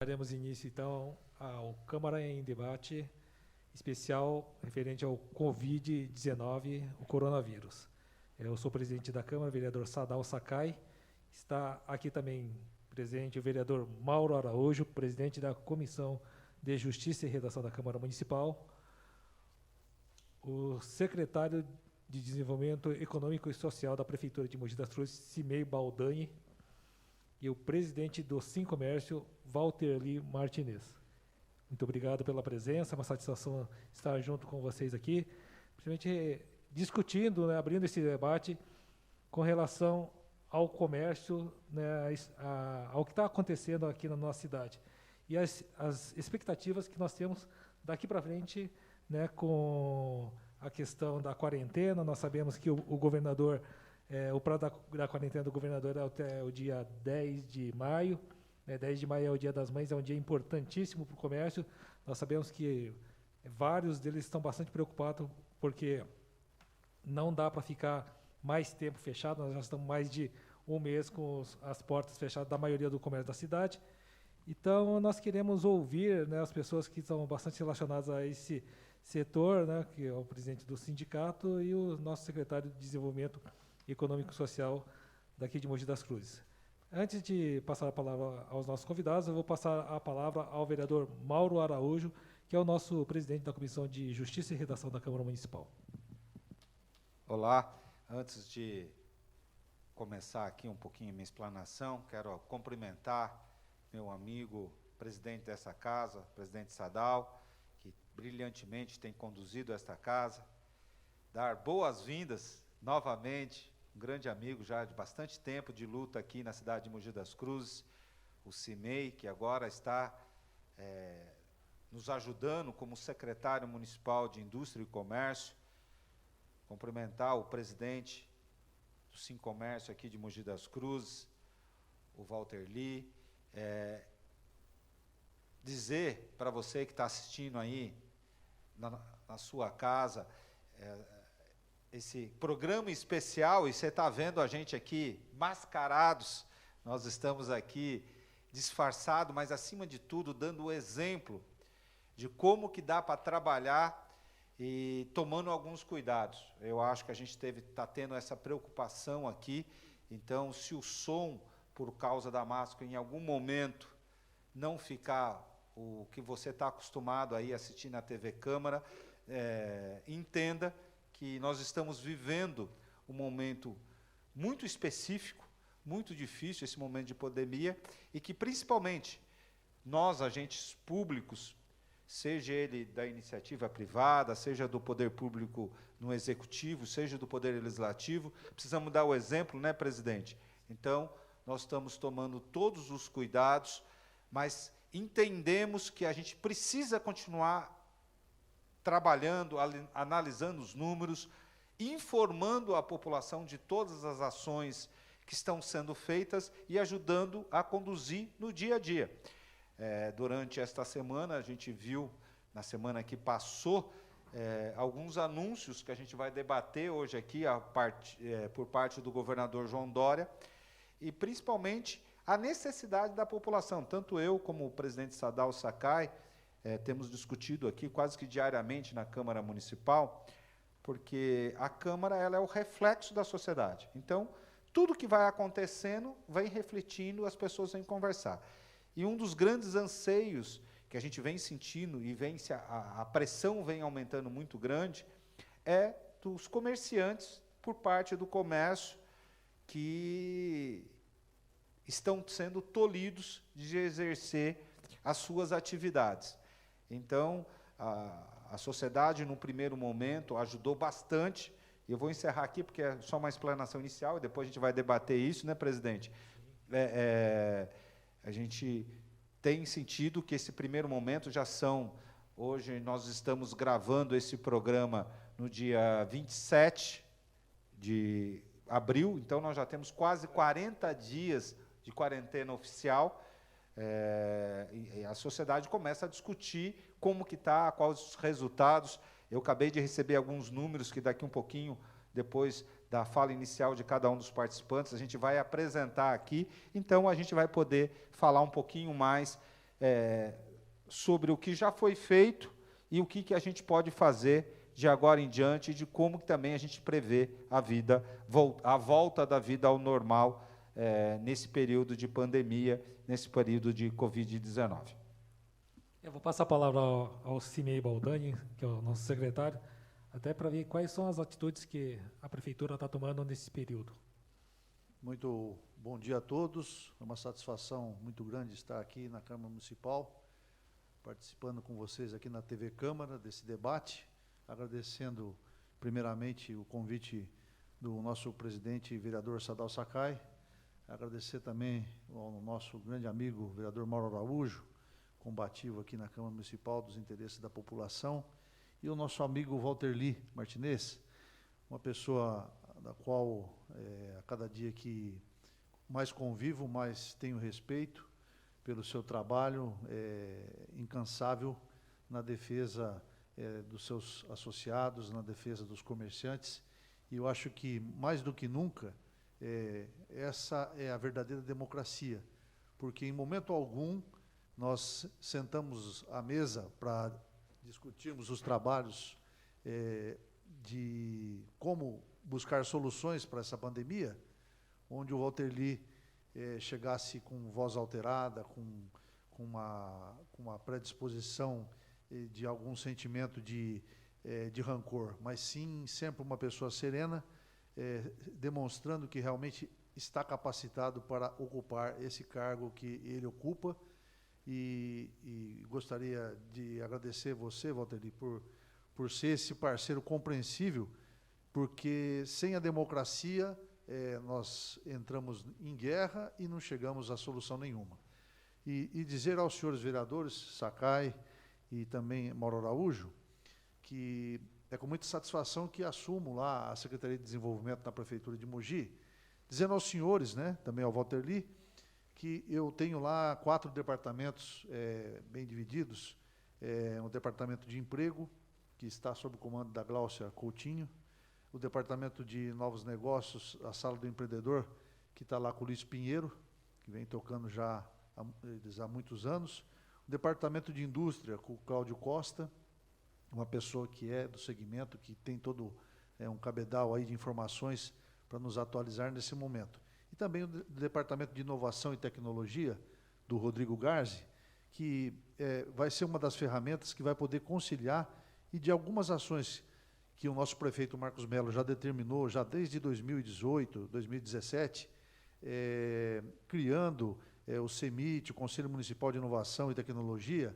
Daremos início, então, ao Câmara em Debate especial referente ao Covid-19, o coronavírus. Eu sou o presidente da Câmara, o vereador Sadal Sakai. Está aqui também presente o vereador Mauro Araújo, presidente da Comissão de Justiça e Redação da Câmara Municipal. O secretário de Desenvolvimento Econômico e Social da Prefeitura de Mogi das Cruzes, Cimei Baldani, e o presidente do Sincomércio, Walterli Martinez. Muito obrigado pela presença, é uma satisfação estar junto com vocês aqui, principalmente discutindo, né, abrindo esse debate com relação ao comércio, né, ao que está acontecendo aqui na nossa cidade. E as expectativas que nós temos daqui para frente, né, com a questão da quarentena. Nós sabemos que o governador... o prazo da quarentena do governador é até o dia 10 de maio. 10 de maio é o Dia das Mães, é um dia importantíssimo para o comércio. Nós sabemos que vários deles estão bastante preocupados, porque não dá para ficar mais tempo fechado. Nós já estamos mais de um mês com as portas fechadas da maioria do comércio da cidade. Então, nós queremos ouvir, né, as pessoas que estão bastante relacionadas a esse setor, né, que é o presidente do sindicato e o nosso secretário de Desenvolvimento Econômico e Social daqui de Mogi das Cruzes. Antes de passar a palavra aos nossos convidados, eu vou passar a palavra ao vereador Mauro Araújo, que é o nosso presidente da Comissão de Justiça e Redação da Câmara Municipal. Olá, antes de começar aqui um pouquinho a minha explanação, quero cumprimentar meu amigo, presidente dessa casa, presidente Sadal, que brilhantemente tem conduzido esta casa, dar boas-vindas novamente, um grande amigo já de bastante tempo de luta aqui na cidade de Mogi das Cruzes, o Cimei, que agora está nos ajudando como secretário municipal de Indústria e Comércio. Cumprimentar o presidente do Sincomércio aqui de Mogi das Cruzes, o Walterli. Dizer para você que está assistindo aí na sua casa, esse programa especial, e você está vendo a gente aqui mascarados, nós estamos aqui disfarçados, mas acima de tudo dando o exemplo de como que dá para trabalhar e tomando alguns cuidados. Eu acho que a gente está tendo essa preocupação aqui, então se o som, por causa da máscara, em algum momento não ficar o que você está acostumado aí a assistir na TV Câmara, entenda que nós estamos vivendo um momento muito específico, muito difícil, esse momento de pandemia, e que, principalmente, nós, agentes públicos, seja ele da iniciativa privada, seja do poder público no executivo, seja do poder legislativo, precisamos dar o exemplo, né, presidente? Então, nós estamos tomando todos os cuidados, mas entendemos que a gente precisa continuar trabalhando, analisando os números, informando a população de todas as ações que estão sendo feitas e ajudando a conduzir no dia a dia. Durante esta semana, a gente viu, na semana que passou, alguns anúncios que a gente vai debater hoje aqui, por parte do governador João Dória, e principalmente a necessidade da população. Tanto eu como o presidente Sadal Sakai, temos discutido aqui quase que diariamente na Câmara Municipal, porque a Câmara ela é o reflexo da sociedade. Então, tudo que vai acontecendo vem refletindo, as pessoas vêm conversar. E um dos grandes anseios que a gente vem sentindo, e a pressão vem aumentando muito grande, é dos comerciantes, por parte do comércio, que estão sendo tolhidos de exercer as suas atividades. Então, a sociedade, no primeiro momento, ajudou bastante. Eu vou encerrar aqui, porque é só uma explanação inicial, e depois a gente vai debater isso, né, presidente? A gente tem sentido que esse primeiro momento hoje nós estamos gravando esse programa no dia 27 de abril, então nós já temos quase 40 dias de quarentena oficial, e a sociedade começa a discutir como que está, quais os resultados. Eu acabei de receber alguns números que daqui um pouquinho, depois da fala inicial de cada um dos participantes, a gente vai apresentar aqui, então a gente vai poder falar um pouquinho mais sobre o que já foi feito e o que a gente pode fazer de agora em diante, de como também a gente prevê a volta da vida ao normal nesse período de pandemia, nesse período de Covid-19. Eu vou passar a palavra ao Cimei Baldani, que é o nosso secretário, até para ver quais são as atitudes que a Prefeitura está tomando nesse período. Muito bom dia a todos. É uma satisfação muito grande estar aqui na Câmara Municipal, participando com vocês aqui na TV Câmara desse debate, agradecendo primeiramente o convite do nosso presidente vereador Sadal Sakai, agradecer também ao nosso grande amigo vereador Mauro Araújo, combativo aqui na Câmara Municipal dos interesses da população, e o nosso amigo Walterli Martinez, uma pessoa da qual a cada dia que mais convivo, mais tenho respeito pelo seu trabalho incansável na defesa dos seus associados, na defesa dos comerciantes. E eu acho que, mais do que nunca, essa é a verdadeira democracia, porque em momento algum nós sentamos à mesa para discutirmos os trabalhos de como buscar soluções para essa pandemia, onde o Walterli chegasse com voz alterada, com uma predisposição de algum sentimento de rancor, mas sim sempre uma pessoa serena, demonstrando que realmente está capacitado para ocupar esse cargo que ele ocupa. E gostaria de agradecer você, Walterli, por ser esse parceiro compreensível, porque sem a democracia nós entramos em guerra e não chegamos a solução nenhuma. E dizer aos senhores vereadores, Sakai e também Mauro Araújo, que é com muita satisfação que assumo lá a Secretaria de Desenvolvimento da Prefeitura de Mogi, dizendo aos senhores, também ao Walterli, que eu tenho lá 4 departamentos bem divididos, um departamento de emprego, que está sob o comando da Gláucia Coutinho, o departamento de novos negócios, a Sala do Empreendedor, que está lá com o Luiz Pinheiro, que vem tocando já há muitos anos, o departamento de indústria com o Cláudio Costa, uma pessoa que é do segmento, que tem todo um cabedal aí de informações para nos atualizar nesse momento. E também o departamento de inovação e tecnologia, do Rodrigo Garzi, que vai ser uma das ferramentas que vai poder conciliar e de algumas ações que o nosso prefeito Marcos Mello já determinou, já desde 2018, 2017, criando o CEMIT, o Conselho Municipal de Inovação e Tecnologia,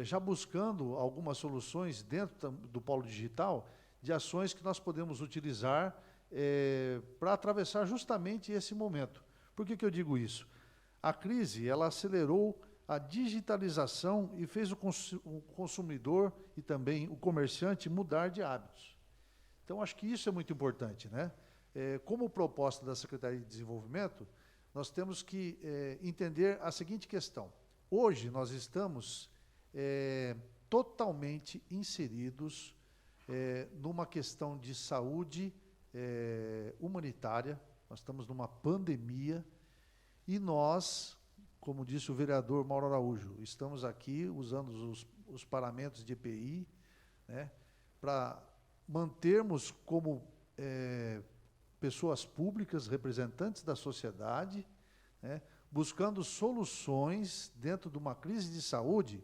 já buscando algumas soluções dentro do polo digital, de ações que nós podemos utilizar para atravessar justamente esse momento. Por que eu digo isso? A crise, ela acelerou a digitalização e fez o consumidor e também o comerciante mudar de hábitos. Então, acho que isso é muito importante, como proposta da Secretaria de Desenvolvimento, nós temos que entender a seguinte questão. Hoje, nós estamos totalmente inseridos numa questão de saúde humanitária, nós estamos numa pandemia, e nós, como disse o vereador Mauro Araújo, estamos aqui usando os parâmetros de EPI, para mantermos como pessoas públicas, representantes da sociedade, buscando soluções dentro de uma crise de saúde,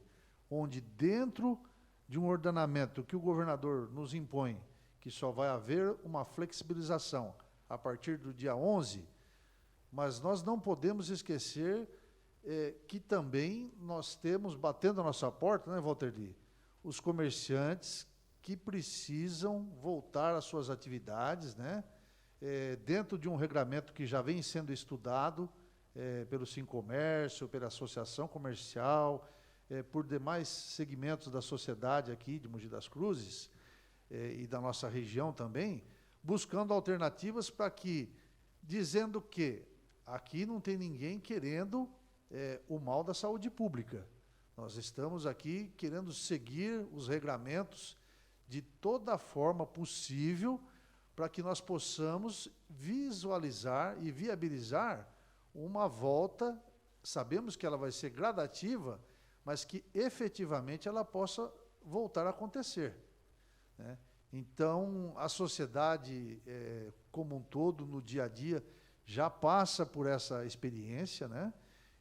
onde dentro de um ordenamento que o governador nos impõe, que só vai haver uma flexibilização a partir do dia 11, mas nós não podemos esquecer que também nós temos, batendo a nossa porta, Walterli, os comerciantes que precisam voltar às suas atividades, dentro de um regramento que já vem sendo estudado pelo Sincomércio, pela Associação Comercial, por demais segmentos da sociedade aqui de Mogi das Cruzes e da nossa região também, buscando alternativas para que, dizendo que aqui não tem ninguém querendo o mal da saúde pública. Nós estamos aqui querendo seguir os regramentos de toda forma possível para que nós possamos visualizar e viabilizar uma volta. Sabemos que ela vai ser gradativa mas que efetivamente ela possa voltar a acontecer, né? Então, a sociedade como um todo, no dia a dia, já passa por essa experiência, né?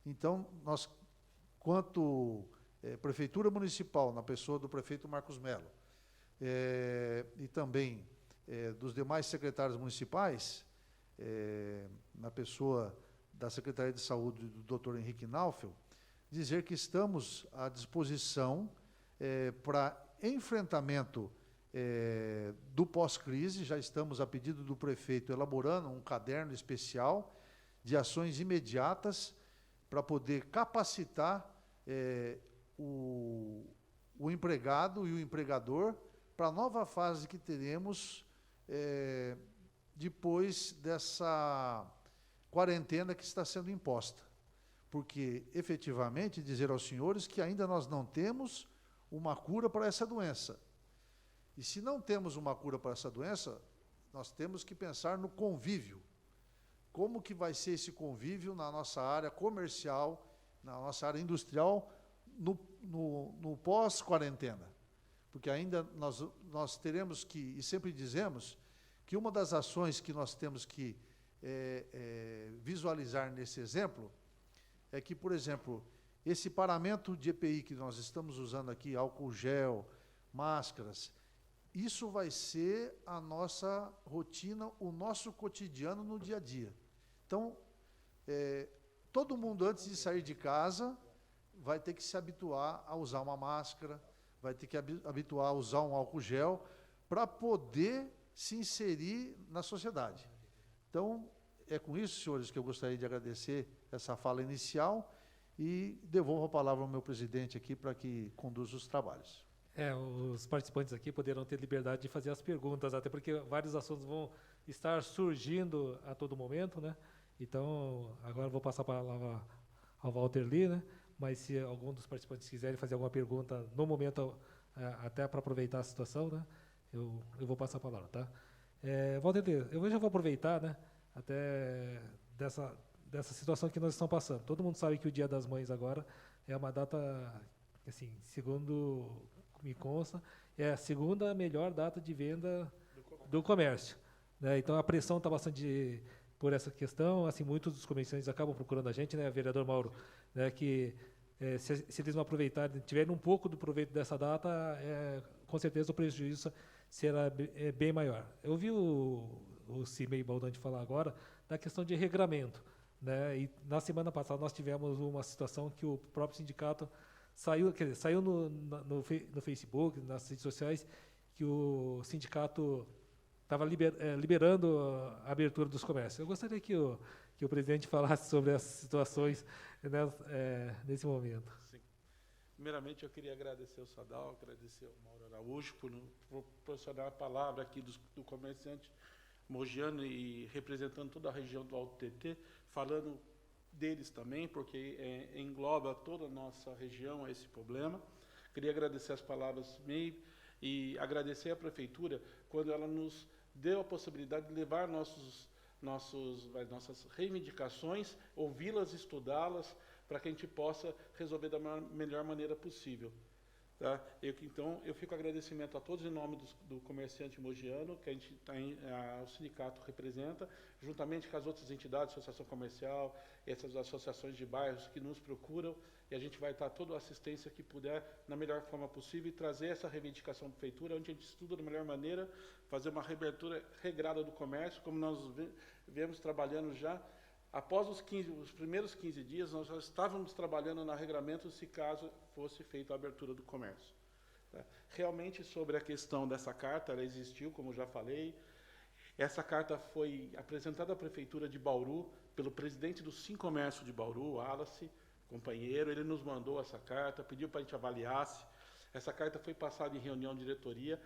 Então, nós, quanto Prefeitura Municipal, na pessoa do prefeito Marcos Mello, e também dos demais secretários municipais, na pessoa da Secretaria de Saúde do Dr. Henrique Naufel, dizer que estamos à disposição para enfrentamento do pós-crise. Já estamos, a pedido do prefeito, elaborando um caderno especial de ações imediatas para poder capacitar o empregado e o empregador para a nova fase que teremos depois dessa quarentena que está sendo imposta. Porque, efetivamente, dizer aos senhores que ainda nós não temos uma cura para essa doença. E se não temos uma cura para essa doença, nós temos que pensar no convívio. Como que vai ser esse convívio na nossa área comercial, na nossa área industrial, no pós-quarentena? Porque ainda nós teremos que, e sempre dizemos, que uma das ações que nós temos que visualizar nesse exemplo é que, por exemplo, esse paramento de EPI que nós estamos usando aqui, álcool gel, máscaras, isso vai ser a nossa rotina, o nosso cotidiano no dia a dia. Então, todo mundo, antes de sair de casa, vai ter que se habituar a usar uma máscara, vai ter que habituar a usar um álcool gel, para poder se inserir na sociedade. Então, é com isso, senhores, que eu gostaria de agradecer essa fala inicial e devolvo a palavra ao meu presidente aqui para que conduza os trabalhos. Os participantes aqui poderão ter liberdade de fazer as perguntas, até porque vários assuntos vão estar surgindo a todo momento, né? Então, agora eu vou passar a palavra ao Walter Lee, né? Mas se algum dos participantes quiserem fazer alguma pergunta no momento, até para aproveitar a situação, né? Eu vou passar a palavra, tá? Walter Lee, eu já vou aproveitar, né? Até dessa situação que nós estamos passando. Todo mundo sabe que o Dia das Mães agora é uma data, assim, segundo me consta, é a segunda melhor data de venda do comércio, né? Então, a pressão está bastante por essa questão. Assim, muitos dos comerciantes acabam procurando a gente, né, vereador Mauro, né, que se eles não aproveitarem, tiverem um pouco do proveito dessa data, com certeza o prejuízo será bem maior. Eu ouvi o Cimei Baldante falar agora da questão de regramento, né? E na semana passada nós tivemos uma situação que o próprio sindicato saiu no Facebook, nas redes sociais, que o sindicato estava liberando a abertura dos comércios. Eu gostaria que o presidente falasse sobre as situações, né, nesse momento. Sim. Primeiramente, eu queria agradecer ao Sadal, agradecer ao Mauro Araújo por proporcionar a palavra aqui do comerciante mogiano e representando toda a região do Alto TT, falando deles também, porque engloba toda a nossa região a esse problema. Queria agradecer as palavras MEI e agradecer à Prefeitura quando ela nos deu a possibilidade de levar nossas reivindicações, ouvi-las, estudá-las, para que a gente possa resolver da melhor maneira possível. Tá? Então, eu fico agradecimento a todos em nome do comerciante mogiano, que o sindicato representa, juntamente com as outras entidades, associação comercial, essas associações de bairros que nos procuram, e a gente vai estar toda a assistência que puder, na melhor forma possível, e trazer essa reivindicação da prefeitura, onde a gente estuda da melhor maneira, fazer uma reabertura regrada do comércio, como nós viemos trabalhando já. Após os primeiros 15 dias, nós já estávamos trabalhando no regramento se caso fosse feita a abertura do comércio. Tá? Realmente, sobre a questão dessa carta, ela existiu, como já falei. Essa carta foi apresentada à Prefeitura de Bauru pelo presidente do Sincomércio de Bauru, Wallace, companheiro. Ele nos mandou essa carta, pediu para a gente avaliasse. Essa carta foi passada em reunião de diretoria,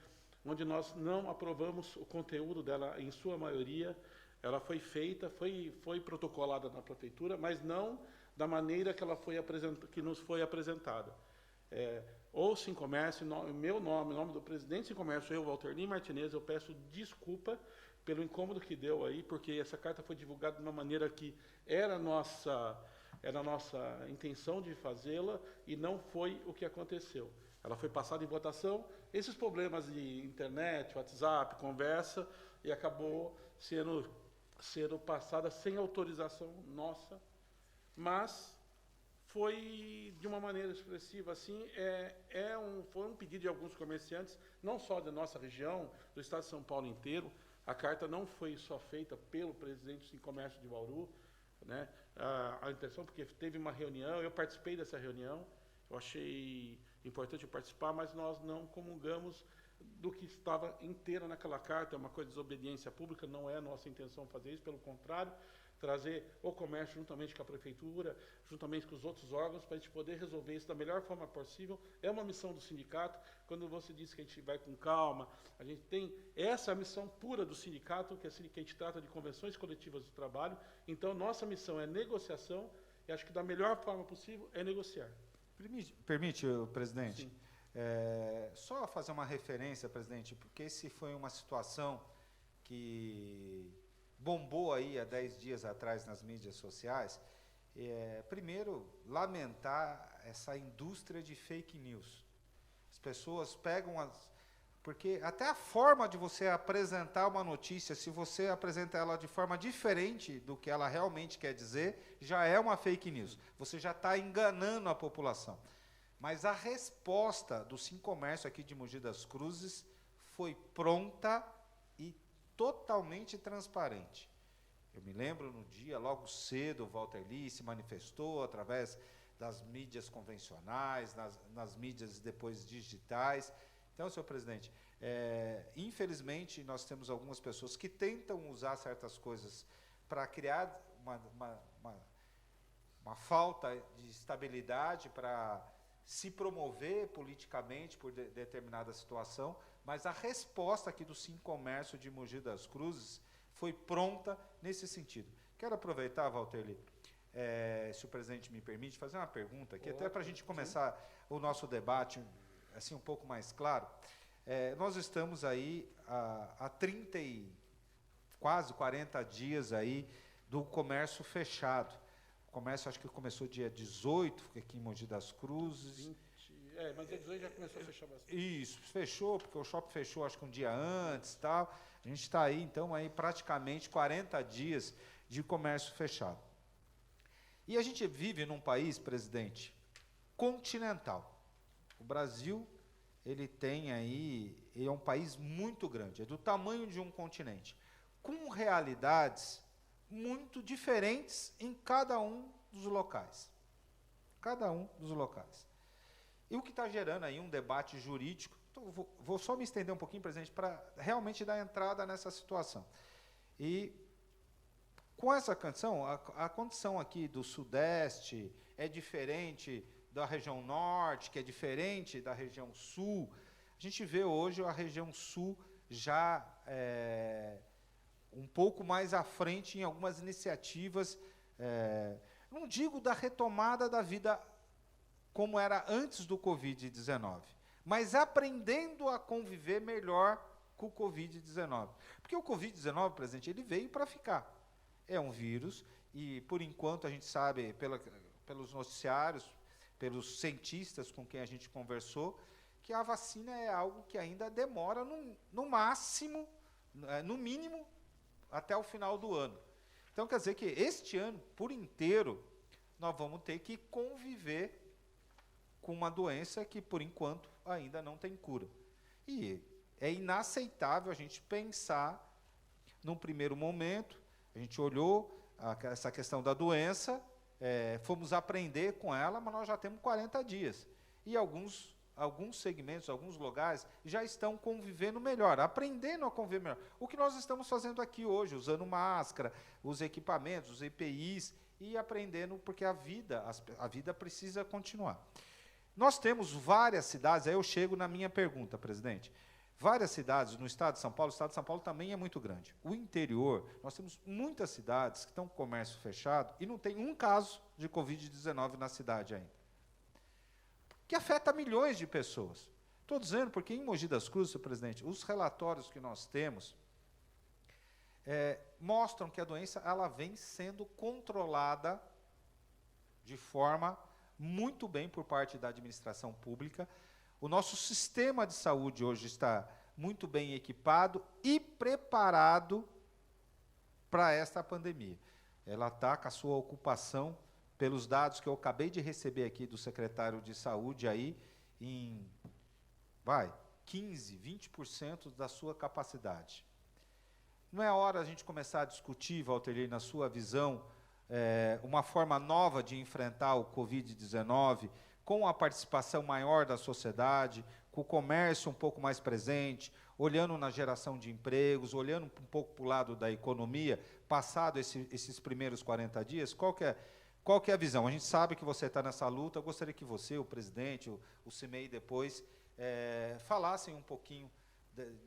onde nós não aprovamos o conteúdo dela em sua maioria. Ela foi feita, foi protocolada na prefeitura, mas não da maneira que ela que nos foi apresentada. O Sincomércio, meu nome, o nome do presidente do Sincomércio, eu, Walter Lee Martinez, eu peço desculpa pelo incômodo que deu aí, porque essa carta foi divulgada de uma maneira que era nossa era a nossa intenção de fazê-la e não foi o que aconteceu. Ela foi passada em votação, esses problemas de internet, WhatsApp, conversa, e acabou sendo passada sem autorização nossa, mas foi de uma maneira expressiva, assim, foi um pedido de alguns comerciantes, não só da nossa região, do estado de São Paulo inteiro. A carta não foi só feita pelo presidente do Comércio de Bauru, né? A intenção, porque teve uma reunião, eu participei dessa reunião, eu achei importante participar, mas nós não comungamos do que estava inteira naquela carta. É uma coisa de desobediência pública, não é a nossa intenção fazer isso, pelo contrário, trazer o comércio juntamente com a prefeitura, juntamente com os outros órgãos, para a gente poder resolver isso da melhor forma possível. É uma missão do sindicato. Quando você disse que a gente vai com calma, a gente tem essa missão pura do sindicato, que a gente trata de convenções coletivas de trabalho. Então, nossa missão é negociação, e acho que da melhor forma possível é negociar. Permite, presidente? Sim. Só fazer uma referência, presidente, porque esse foi uma situação que bombou aí há 10 dias atrás nas mídias sociais. Primeiro, lamentar essa indústria de fake news. As pessoas pegam porque até a forma de você apresentar uma notícia, se você apresenta ela de forma diferente do que ela realmente quer dizer, já é uma fake news. Você já está enganando a população. Mas a resposta do Sincomércio aqui de Mogi das Cruzes foi pronta e totalmente transparente. Eu me lembro no dia, logo cedo, o Walter Lee se manifestou através das mídias convencionais, nas mídias depois digitais. Então, senhor presidente, infelizmente nós temos algumas pessoas que tentam usar certas coisas para criar uma falta de estabilidade, para se promover politicamente por determinada situação, mas a resposta aqui do Sincomércio de Mogi das Cruzes foi pronta nesse sentido. Quero aproveitar, Walter Lee, se o presidente me permite, fazer uma pergunta aqui, até para a gente começar o nosso debate assim um pouco mais claro. Nós estamos aí há 30 e quase 40 dias aí do comércio fechado. O comércio acho que começou dia 18, aqui em Mogi das Cruzes. Mas dia 18 já começou a fechar bastante. Isso, fechou, porque o shopping fechou acho que um dia antes e tal. A gente está aí, então, aí praticamente 40 dias de comércio fechado. E a gente vive num país, presidente, continental. O Brasil, ele é um país muito grande, é do tamanho de um continente, com realidades muito diferentes em cada um dos locais. Cada um dos locais. E o que está gerando aí um debate jurídico, então vou só me estender um pouquinho, presidente, para realmente dar entrada nessa situação. E com essa condição, a condição aqui do Sudeste é diferente da região Norte, que é diferente da região Sul. A gente vê hoje a região Sul já um pouco mais à frente em algumas iniciativas, não digo da retomada da vida como era antes do Covid-19, mas aprendendo a conviver melhor com o Covid-19. Porque o Covid-19, presidente, ele veio para ficar. É um vírus e, por enquanto, a gente sabe, pelos noticiários, pelos cientistas com quem a gente conversou, que a vacina é algo que ainda demora, no máximo, no mínimo, até o final do ano. Então, quer dizer que este ano, por inteiro, nós vamos ter que conviver com uma doença que, por enquanto, ainda não tem cura. E é inaceitável a gente pensar, num primeiro momento, a gente olhou essa questão da doença, fomos aprender com ela, mas nós já temos 40 dias. E alguns segmentos, alguns lugares, já estão convivendo melhor, aprendendo a conviver melhor. O que nós estamos fazendo aqui hoje, usando máscara, os equipamentos, os EPIs, e aprendendo, porque a vida precisa continuar. Nós temos várias cidades, aí eu chego na minha pergunta, presidente. Várias cidades no estado de São Paulo, o estado de São Paulo também é muito grande. O interior, nós temos muitas cidades que estão com o comércio fechado e não tem um caso de Covid-19 na cidade ainda. Que afeta milhões de pessoas. Estou dizendo porque em Mogi das Cruzes, senhor presidente, os relatórios que nós temos mostram que a doença ela vem sendo controlada de forma muito bem por parte da administração pública. O nosso sistema de saúde hoje está muito bem equipado e preparado para esta pandemia. Ela está com a sua ocupação, pelos dados que eu acabei de receber aqui do secretário de Saúde, aí, em 15%, 20% da sua capacidade. Não é hora a gente começar a discutir, Walter, na sua visão, uma forma nova de enfrentar o Covid-19, com a participação maior da sociedade, com o comércio um pouco mais presente, olhando na geração de empregos, olhando um pouco para o lado da economia, passado esses primeiros 40 dias, qual que é a visão? A gente sabe que você está nessa luta, eu gostaria que você, o presidente, o CIMEI depois, falassem um pouquinho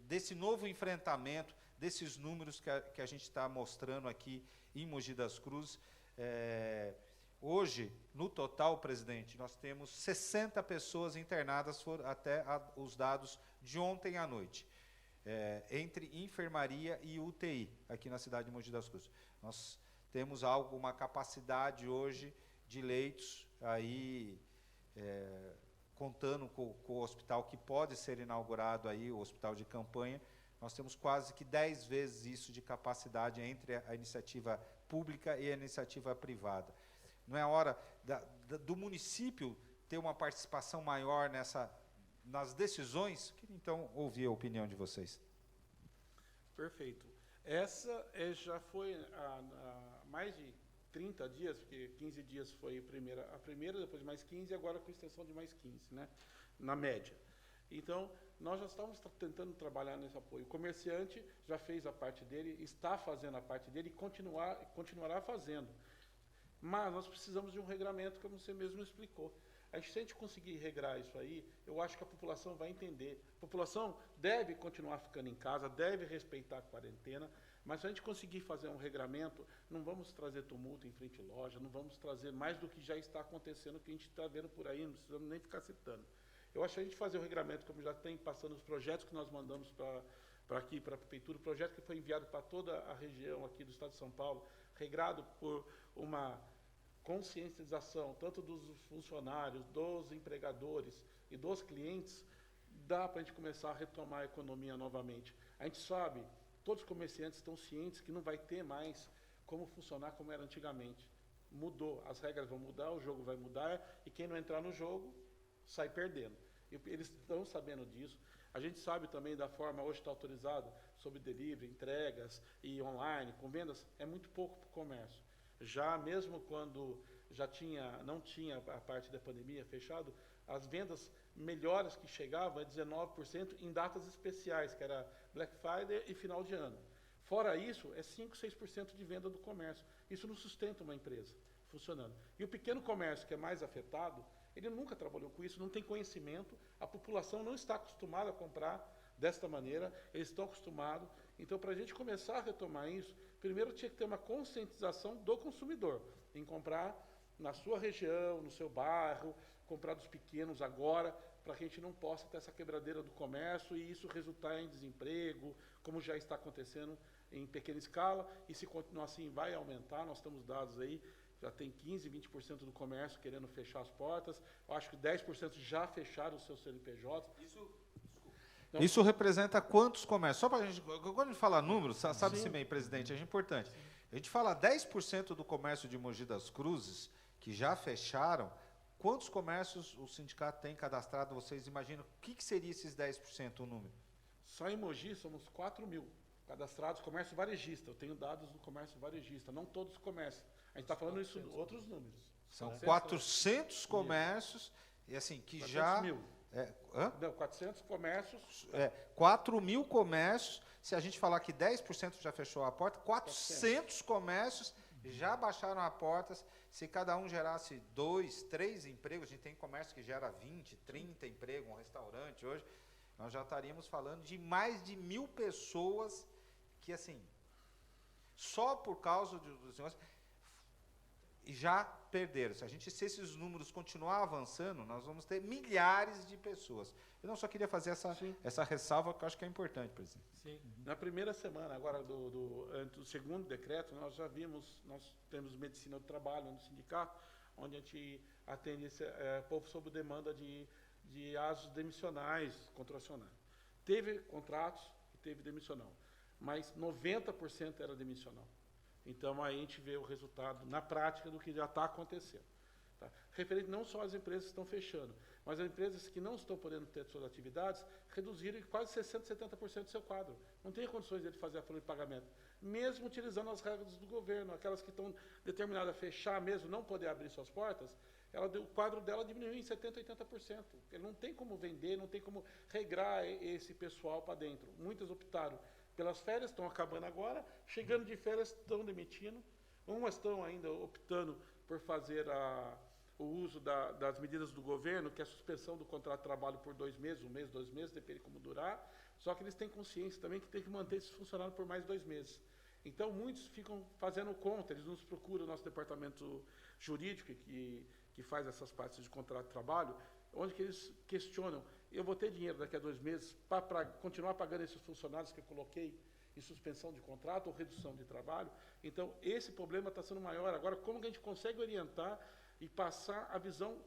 desse novo enfrentamento, desses números que a gente está mostrando aqui em Mogi das Cruzes. Hoje, no total, presidente, nós temos 60 pessoas internadas, até os dados de ontem à noite, entre enfermaria e UTI, aqui na cidade de Mogi das Cruzes. Nós temos uma capacidade hoje de leitos, aí, contando com o hospital que pode ser inaugurado, aí, o hospital de campanha, nós temos quase que 10 vezes isso de capacidade entre a iniciativa pública e a iniciativa privada. Não é hora do município ter uma participação maior nas decisões? Queria, então, ouvir a opinião de vocês. Perfeito. Essa já foi há mais de 30 dias, porque 15 dias foi a primeira, depois mais 15, e agora com extensão de mais 15, né, na média. Então, nós já estávamos tentando trabalhar nesse apoio. O comerciante já fez a parte dele, está fazendo a parte dele e continuará fazendo. Mas nós precisamos de um regramento, como você mesmo explicou. Se a gente conseguir regrar isso aí, eu acho que a população vai entender. A população deve continuar ficando em casa, deve respeitar a quarentena, mas se a gente conseguir fazer um regramento, não vamos trazer tumulto em frente à loja, não vamos trazer mais do que já está acontecendo, que a gente está vendo por aí, não precisamos nem ficar citando. Eu acho que a gente fazer o regramento, como já tem passando os projetos que nós mandamos para aqui, para a Prefeitura, o projeto que foi enviado para toda a região aqui do Estado de São Paulo, regrado por uma conscientização, tanto dos funcionários, dos empregadores e dos clientes, dá para a gente começar a retomar a economia novamente. A gente sabe, todos os comerciantes estão cientes que não vai ter mais como funcionar como era antigamente. Mudou, as regras vão mudar, o jogo vai mudar, e quem não entrar no jogo sai perdendo. E eles estão sabendo disso. A gente sabe também da forma, hoje está autorizado, sobre delivery, entregas e online, com vendas, é muito pouco para o comércio. Já mesmo quando não tinha a parte da pandemia fechado, as vendas melhores que chegavam é 19% em datas especiais, que era Black Friday e final de ano. Fora isso, é 5%, 6% de venda do comércio. Isso não sustenta uma empresa funcionando. E o pequeno comércio, que é mais afetado, ele nunca trabalhou com isso, não tem conhecimento, a população não está acostumada a comprar desta maneira, eles estão acostumados. Então, para a gente começar a retomar isso, primeiro tinha que ter uma conscientização do consumidor, em comprar na sua região, no seu bairro, comprar dos pequenos agora, para que a gente não possa ter essa quebradeira do comércio e isso resultar em desemprego, como já está acontecendo em pequena escala, e se continuar assim vai aumentar, nós temos dados aí, já tem 15%, 20% do comércio querendo fechar as portas, eu acho que 10% já fecharam os seus CNPJs. Isso representa quantos comércios? Só para a gente, quando a gente fala números, sabe se bem, presidente, é importante. A gente fala 10% do comércio de Mogi das Cruzes, que já fecharam, quantos comércios o sindicato tem cadastrado? Vocês imaginam, o que seria esses 10% o número? Só em Mogi somos 4 mil cadastrados, comércio varejista. Eu tenho dados do comércio varejista, não todos os comércios. A gente está falando isso em outros números. São 400 comércios, e assim, que 400 já... mil. Não, 400 comércios. 4 mil comércios, se a gente falar que 10% já fechou a porta, 400 comércios já baixaram as portas. Se cada um gerasse 2, 3 empregos, a gente tem comércio que gera 20, 30 empregos, um restaurante hoje, nós já estaríamos falando de mais de 1.000 pessoas que, assim, só por causa dos negócios, já perderam. Se esses números continuar avançando, nós vamos ter milhares de pessoas. Eu não só queria fazer essa ressalva, que eu acho que é importante, presidente. Sim. Na primeira semana, agora do segundo decreto, nós temos medicina do trabalho no sindicato, onde a gente atende esse povo sob demanda de asos demissionais, contracionais. Teve contratos e teve demissional, mas 90% era demissional. Então, aí a gente vê o resultado na prática do que já está acontecendo. Tá? Referente não só às empresas que estão fechando, mas as empresas que não estão podendo ter suas atividades, reduziram em quase 60%, 70% do seu quadro. Não tem condições de fazer a folha de pagamento, mesmo utilizando as regras do governo. Aquelas que estão determinadas a fechar mesmo, não poder abrir suas portas, o quadro dela diminuiu em 70%, 80%. Ele não tem como vender, não tem como regrar esse pessoal para dentro. Muitas optaram pelas férias, estão acabando agora, chegando de férias, estão demitindo. Umas estão ainda optando por fazer o uso das medidas do governo, que é a suspensão do contrato de trabalho por 2 meses, 1 mês, 2 meses, depende de como durar. Só que eles têm consciência também que tem que manter esses funcionários por mais 2 meses. Então, muitos ficam fazendo conta, eles nos procuram, o nosso departamento jurídico, que faz essas partes de contrato de trabalho, onde que eles questionam, eu vou ter dinheiro daqui a 2 meses para continuar pagando esses funcionários que eu coloquei em suspensão de contrato ou redução de trabalho? Então, esse problema está sendo maior. Agora, como que a gente consegue orientar e passar a visão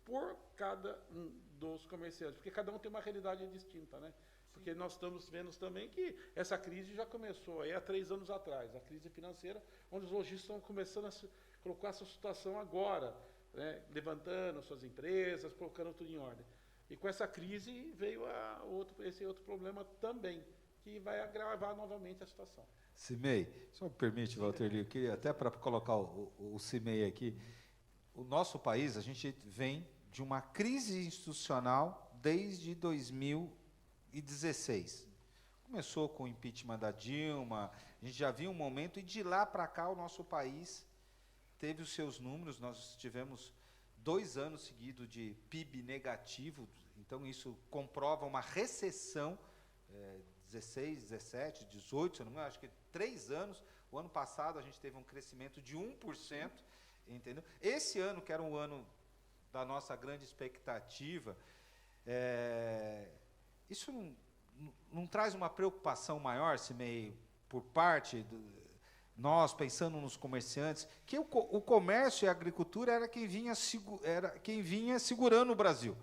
por cada um dos comerciantes? Porque cada um tem uma realidade distinta, né? Porque nós estamos vendo também que essa crise já começou aí há 3 anos atrás, a crise financeira, onde os lojistas estão começando a colocar essa situação agora, né? Levantando suas empresas, colocando tudo em ordem. E com essa crise veio esse outro problema também, que vai agravar novamente a situação. Cimei, só me permite, Walter, eu queria até para colocar o Cimei aqui. O nosso país, a gente vem de uma crise institucional desde 2016. Começou com o impeachment da Dilma, a gente já viu um momento, e de lá para cá o nosso país teve os seus números. Nós tivemos 2 anos seguidos de PIB negativo, então isso comprova uma recessão, 16, 17, 18, se não me engano, acho que 3 anos. O ano passado a gente teve um crescimento de 1%, entendeu? Esse ano, que era um ano da nossa grande expectativa, isso não traz uma preocupação maior, Cimei, por parte nós, pensando nos comerciantes, que o comércio e a agricultura era quem vinha segurando o Brasil.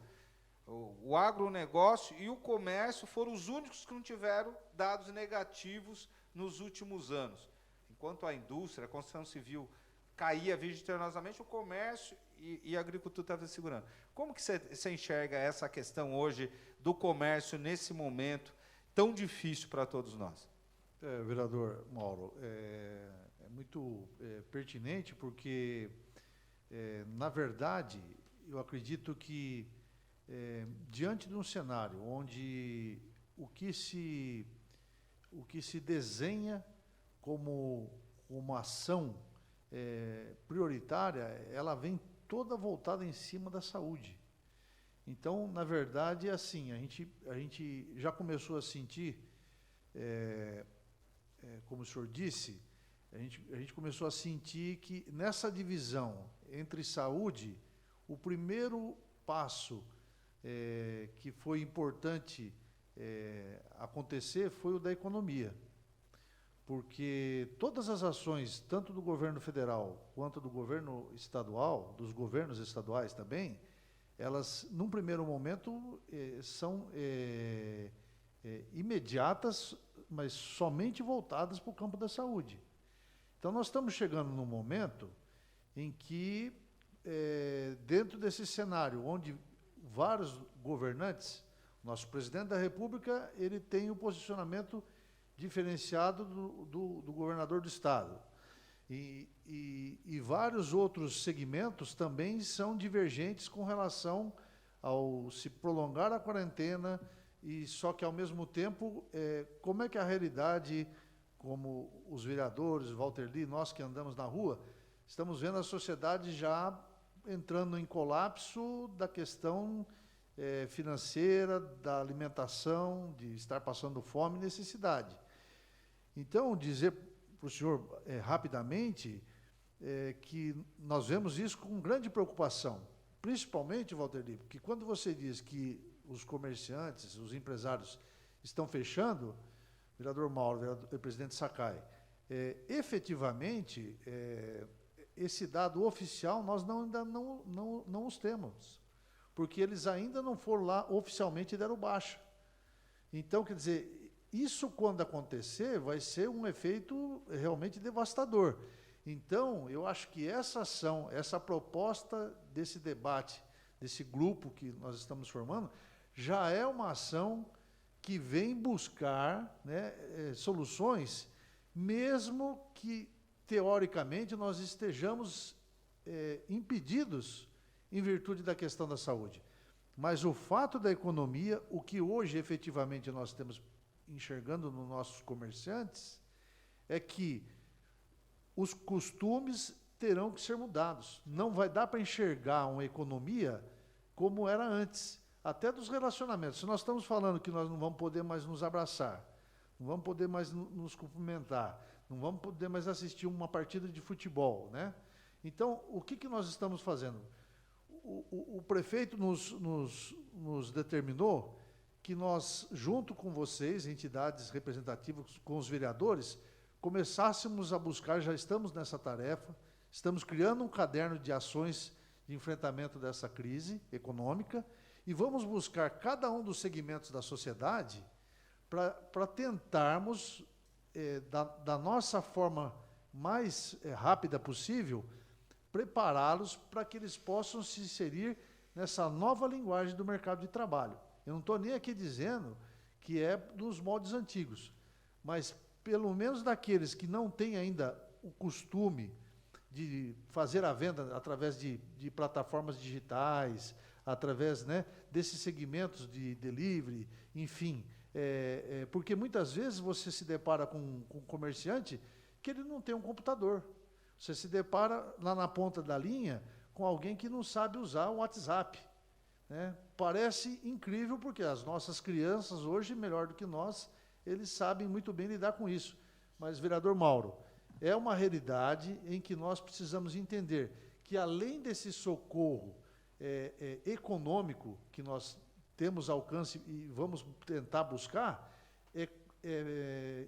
O agronegócio e o comércio foram os únicos que não tiveram dados negativos nos últimos anos. Enquanto a indústria, a construção civil caía vertiginosamente, o comércio e a agricultura estavam segurando. Como que você enxerga essa questão hoje do comércio nesse momento tão difícil para todos nós? Vereador Mauro, é muito pertinente, porque, na verdade, eu acredito que, diante de um cenário onde o que se desenha como uma ação prioritária, ela vem toda voltada em cima da saúde. Então, na verdade, é assim, a gente já começou a sentir, como o senhor disse, a gente começou a sentir que nessa divisão entre saúde, o primeiro passo que foi importante acontecer foi o da economia. Porque todas as ações, tanto do governo federal quanto do governo estadual, dos governos estaduais também, elas, num primeiro momento, são imediatas, mas somente voltadas para o campo da saúde. Então, nós estamos chegando num momento em que, dentro desse cenário, onde vários governantes, nosso presidente da República, ele tem um posicionamento diferenciado do governador do Estado. E vários outros segmentos também são divergentes com relação ao se prolongar a quarentena, e só que, ao mesmo tempo, como é que a realidade, como os vereadores, Walter Lee, nós que andamos na rua, estamos vendo a sociedade já entrando em colapso da questão financeira, da alimentação, de estar passando fome e necessidade. Então, dizer para o senhor rapidamente que nós vemos isso com grande preocupação, principalmente, Walter Lee, porque quando você diz que os comerciantes, os empresários estão fechando, vereador Mauro, presidente Sakai, efetivamente, esse dado oficial nós ainda não os temos, porque eles ainda não foram lá oficialmente e deram baixa. Então, quer dizer, isso quando acontecer vai ser um efeito realmente devastador. Então, eu acho que essa ação, essa proposta desse debate, desse grupo que nós estamos formando, já é uma ação que vem buscar, né, soluções, mesmo que, teoricamente, nós estejamos impedidos em virtude da questão da saúde. Mas o fato da economia, o que hoje efetivamente nós temos enxergando nos nossos comerciantes, é que os costumes terão que ser mudados. Não vai dar para enxergar uma economia como era antes, até dos relacionamentos. Se nós estamos falando que nós não vamos poder mais nos abraçar, não vamos poder mais nos cumprimentar, não vamos poder mais assistir uma partida de futebol, né? Então, o que nós estamos fazendo? O prefeito nos determinou que nós, junto com vocês, entidades representativas, com os vereadores, começássemos a buscar, já estamos nessa tarefa, estamos criando um caderno de ações de enfrentamento dessa crise econômica e vamos buscar cada um dos segmentos da sociedade para tentarmos, da nossa forma mais rápida possível, prepará-los para que eles possam se inserir nessa nova linguagem do mercado de trabalho. Eu não estou nem aqui dizendo que é dos moldes antigos, mas pelo menos daqueles que não têm ainda o costume de fazer a venda através de plataformas digitais, através, né, desses segmentos de delivery, enfim, porque muitas vezes você se depara com um comerciante que ele não tem um computador. Você se depara lá na ponta da linha com alguém que não sabe usar o WhatsApp, né? Parece incrível, porque as nossas crianças hoje, melhor do que nós, eles sabem muito bem lidar com isso. Mas, vereador Mauro, é uma realidade em que nós precisamos entender que, além desse socorro econômico que nós temos alcance e vamos tentar buscar,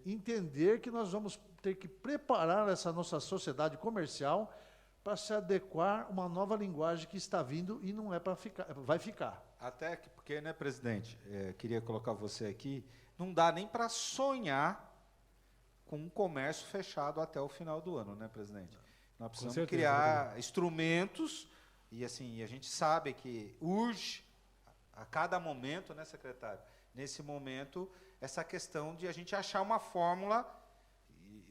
entender que nós vamos ter que preparar essa nossa sociedade comercial para se adequar a uma nova linguagem que está vindo e não é para ficar, vai ficar. Até que, porque, né, presidente, queria colocar você aqui, não dá nem para sonhar com um comércio fechado até o final do ano, né, presidente? Nós precisamos criar instrumentos e, assim, a gente sabe que urge a cada momento, né, secretário? Nesse momento, essa questão de a gente achar uma fórmula,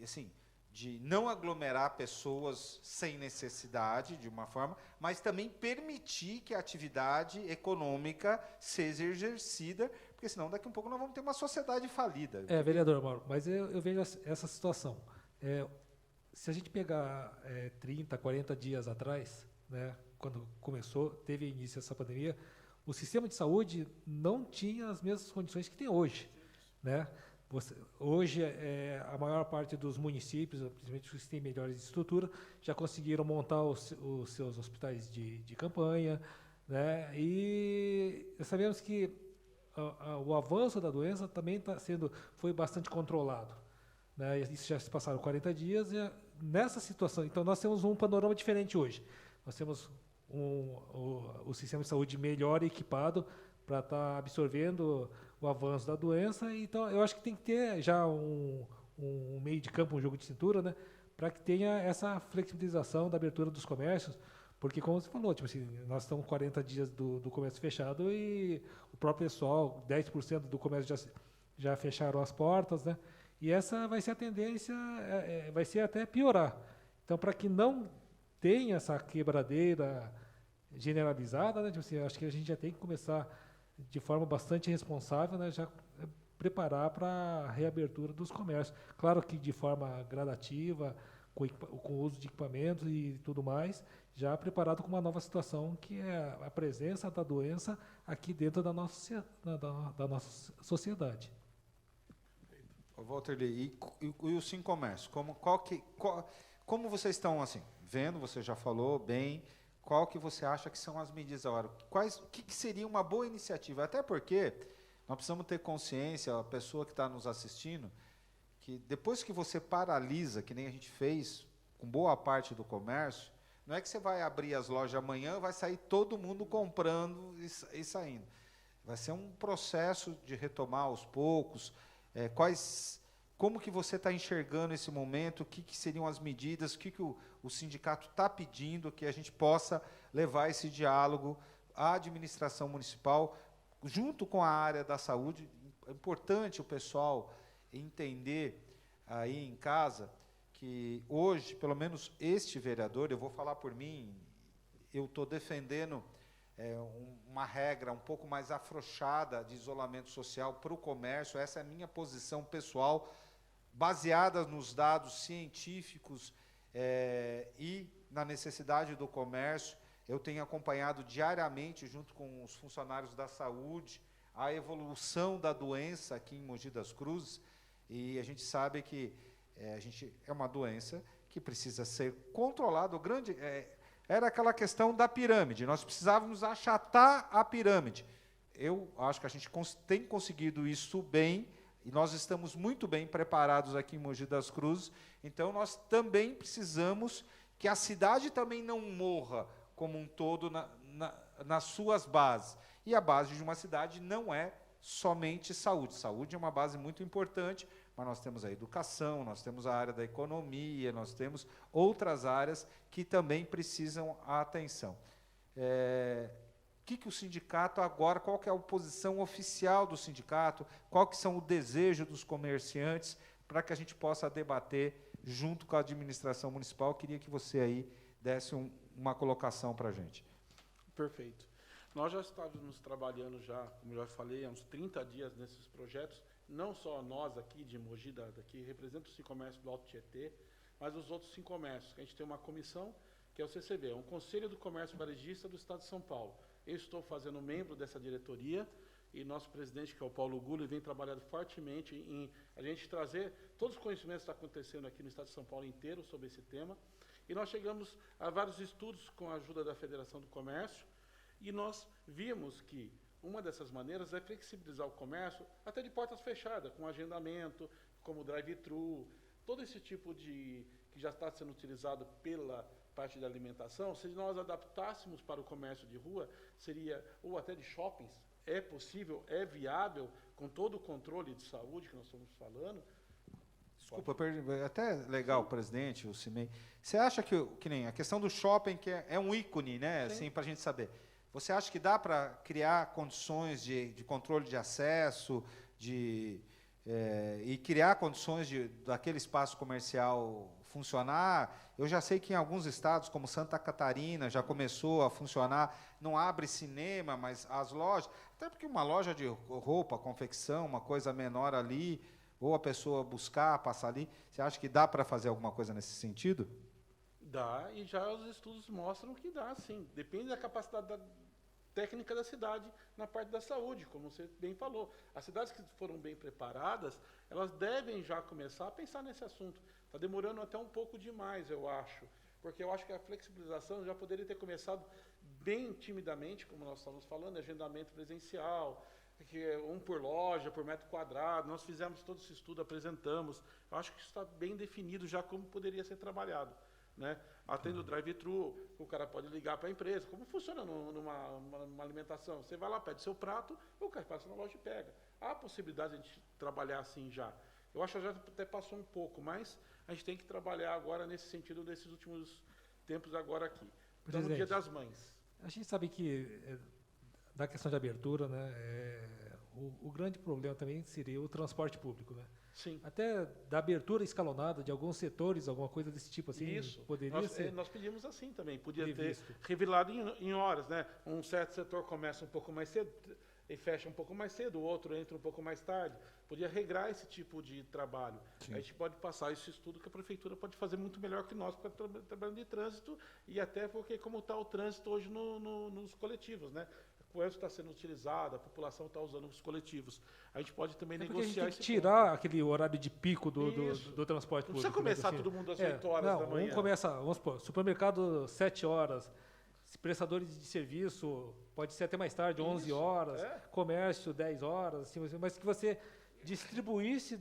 assim, de não aglomerar pessoas sem necessidade, de uma forma, mas também permitir que a atividade econômica seja exercida, porque senão daqui a um pouco nós vamos ter uma sociedade falida. Vereador Mauro, mas eu vejo essa situação. Se a gente pegar 30, 40 dias atrás, né, quando teve início essa pandemia, o sistema de saúde não tinha as mesmas condições que tem hoje, né? Hoje, a maior parte dos municípios, principalmente os que têm melhores estrutura, já conseguiram montar os seus hospitais de campanha, né? E sabemos que o avanço da doença também foi bastante controlado, né? Isso já se passaram 40 dias, e nessa situação, então nós temos um panorama diferente hoje. Nós temos o sistema de saúde melhor equipado para estar absorvendo o avanço da doença. Então, eu acho que tem que ter já um meio de campo, um jogo de cintura, né, para que tenha essa flexibilização da abertura dos comércios, porque, como você falou, tipo assim, nós estamos 40 dias do comércio fechado e o próprio pessoal, 10% do comércio já fecharam as portas, né, e essa vai ser a tendência, vai ser até piorar. Então, para que não tenha essa quebradeira generalizada, né, tipo assim, acho que a gente já tem que começar de forma bastante responsável, né, já preparar para a reabertura dos comércios. Claro que de forma gradativa, com o uso de equipamentos e tudo mais, já preparado com uma nova situação, que é a presença da doença aqui dentro da nossa sociedade. Walter Lee, e o Sim Comércio? Como vocês estão assim, vendo, você já falou bem, qual que você acha que são as medidas da hora? O que seria uma boa iniciativa? Até porque nós precisamos ter consciência, a pessoa que está nos assistindo, que depois que você paralisa, que nem a gente fez, com boa parte do comércio, não é que você vai abrir as lojas amanhã e vai sair todo mundo comprando e saindo. Vai ser um processo de retomar aos poucos. Como que você está enxergando esse momento? O que seriam as medidas? O que o sindicato está pedindo que a gente possa levar esse diálogo à administração municipal, junto com a área da saúde? É importante o pessoal entender aí em casa que hoje, pelo menos este vereador, eu vou falar por mim, eu estou defendendo uma regra um pouco mais afrouxada de isolamento social para o comércio. Essa é a minha posição pessoal, baseada nos dados científicos e na necessidade do comércio. Eu tenho acompanhado diariamente, junto com os funcionários da saúde, a evolução da doença aqui em Mogi das Cruzes, e a gente sabe que é uma doença que precisa ser controlada. Era aquela questão da pirâmide, nós precisávamos achatar a pirâmide. Eu acho que a gente tem conseguido isso bem, e nós estamos muito bem preparados aqui em Mogi das Cruzes, então nós também precisamos que a cidade também não morra como um todo nas suas bases. E a base de uma cidade não é somente saúde. Saúde é uma base muito importante, mas nós temos a educação, nós temos a área da economia, nós temos outras áreas que também precisam a atenção. Que o sindicato agora, qual que é a posição oficial do sindicato, qual que são o desejo dos comerciantes, para que a gente possa debater junto com a administração municipal? Eu queria que você aí desse uma colocação para a gente. Perfeito. Nós já estávamos trabalhando já, como já falei, há uns 30 dias nesses projetos, não só nós aqui de Mogi, que representa o Sincomércio do Alto Tietê, mas os outros Sincomércios, que a gente tem uma comissão, que é o CCB, um Conselho do Comércio Varejista do Estado de São Paulo. Eu estou fazendo membro dessa diretoria, e nosso presidente, que é o Paulo Gulli, vem trabalhando fortemente em a gente trazer todos os conhecimentos que estão acontecendo aqui no Estado de São Paulo inteiro sobre esse tema. E nós chegamos a vários estudos com a ajuda da Federação do Comércio, e nós vimos que uma dessas maneiras é flexibilizar o comércio até de portas fechadas, com agendamento, como drive-thru, todo esse tipo de que já está sendo utilizado pela parte da alimentação. Se nós adaptássemos para o comércio de rua, seria, ou até de shoppings, é possível, é viável, com todo o controle de saúde que nós estamos falando. Desculpa, até legal, presidente, o CIMEI. Você acha que nem a questão do shopping, que é um ícone, né, assim, para a gente saber. Você acha que dá para criar condições de controle de acesso, e criar condições daquele espaço comercial funcionar? Eu já sei que em alguns estados, como Santa Catarina, já começou a funcionar, não abre cinema, mas as lojas, até porque uma loja de roupa, confecção, uma coisa menor ali, ou a pessoa buscar, passar ali, você acha que dá para fazer alguma coisa nesse sentido? Dá, e já os estudos mostram que dá, sim. Depende da capacidade técnica da cidade na parte da saúde, como você bem falou. As cidades que foram bem preparadas, elas devem já começar a pensar nesse assunto. Está demorando até um pouco demais, eu acho, porque eu acho que a flexibilização já poderia ter começado bem timidamente, como nós estamos falando, agendamento presencial, que é um por loja, por metro quadrado. Nós fizemos todo esse estudo, apresentamos. Eu acho que isso está bem definido já como poderia ser trabalhado, né? Atendo o drive-thru, o cara pode ligar para a empresa. Como funciona numa alimentação? Você vai lá, pede seu prato, o cara passa na loja e pega. Há a possibilidade de a gente trabalhar assim já. Eu acho que já até passou um pouco, mas a gente tem que trabalhar agora nesse sentido, nesses últimos tempos agora aqui. Então, no Dia das Mães. A gente sabe que, da questão de abertura, né, o grande problema também seria o transporte público, né? Sim. Até da abertura escalonada de alguns setores, alguma coisa desse tipo assim. Isso. Poderia ser. Nós pedimos assim também, podia previsto. ter revelado em horas, né? Um certo setor começa um pouco mais cedo e fecha um pouco mais cedo, o outro entra um pouco mais tarde. Podia regrar esse tipo de trabalho. Sim. A gente pode passar esse estudo que a prefeitura pode fazer muito melhor que nós para trabalhando de trânsito, e até porque como está o trânsito hoje nos coletivos, né? O trânsito está sendo utilizado, a população está usando os coletivos. A gente pode também negociar. A gente tem que esse tirar ponto. aquele horário de pico do transporte Não público. precisa começar né, assim. todo mundo às 8 horas não, da manhã. Um começa, vamos supor, supermercado 7 horas, prestadores de serviço pode ser até mais tarde, 11 horas, comércio 10 horas, assim, mas que você distribuísse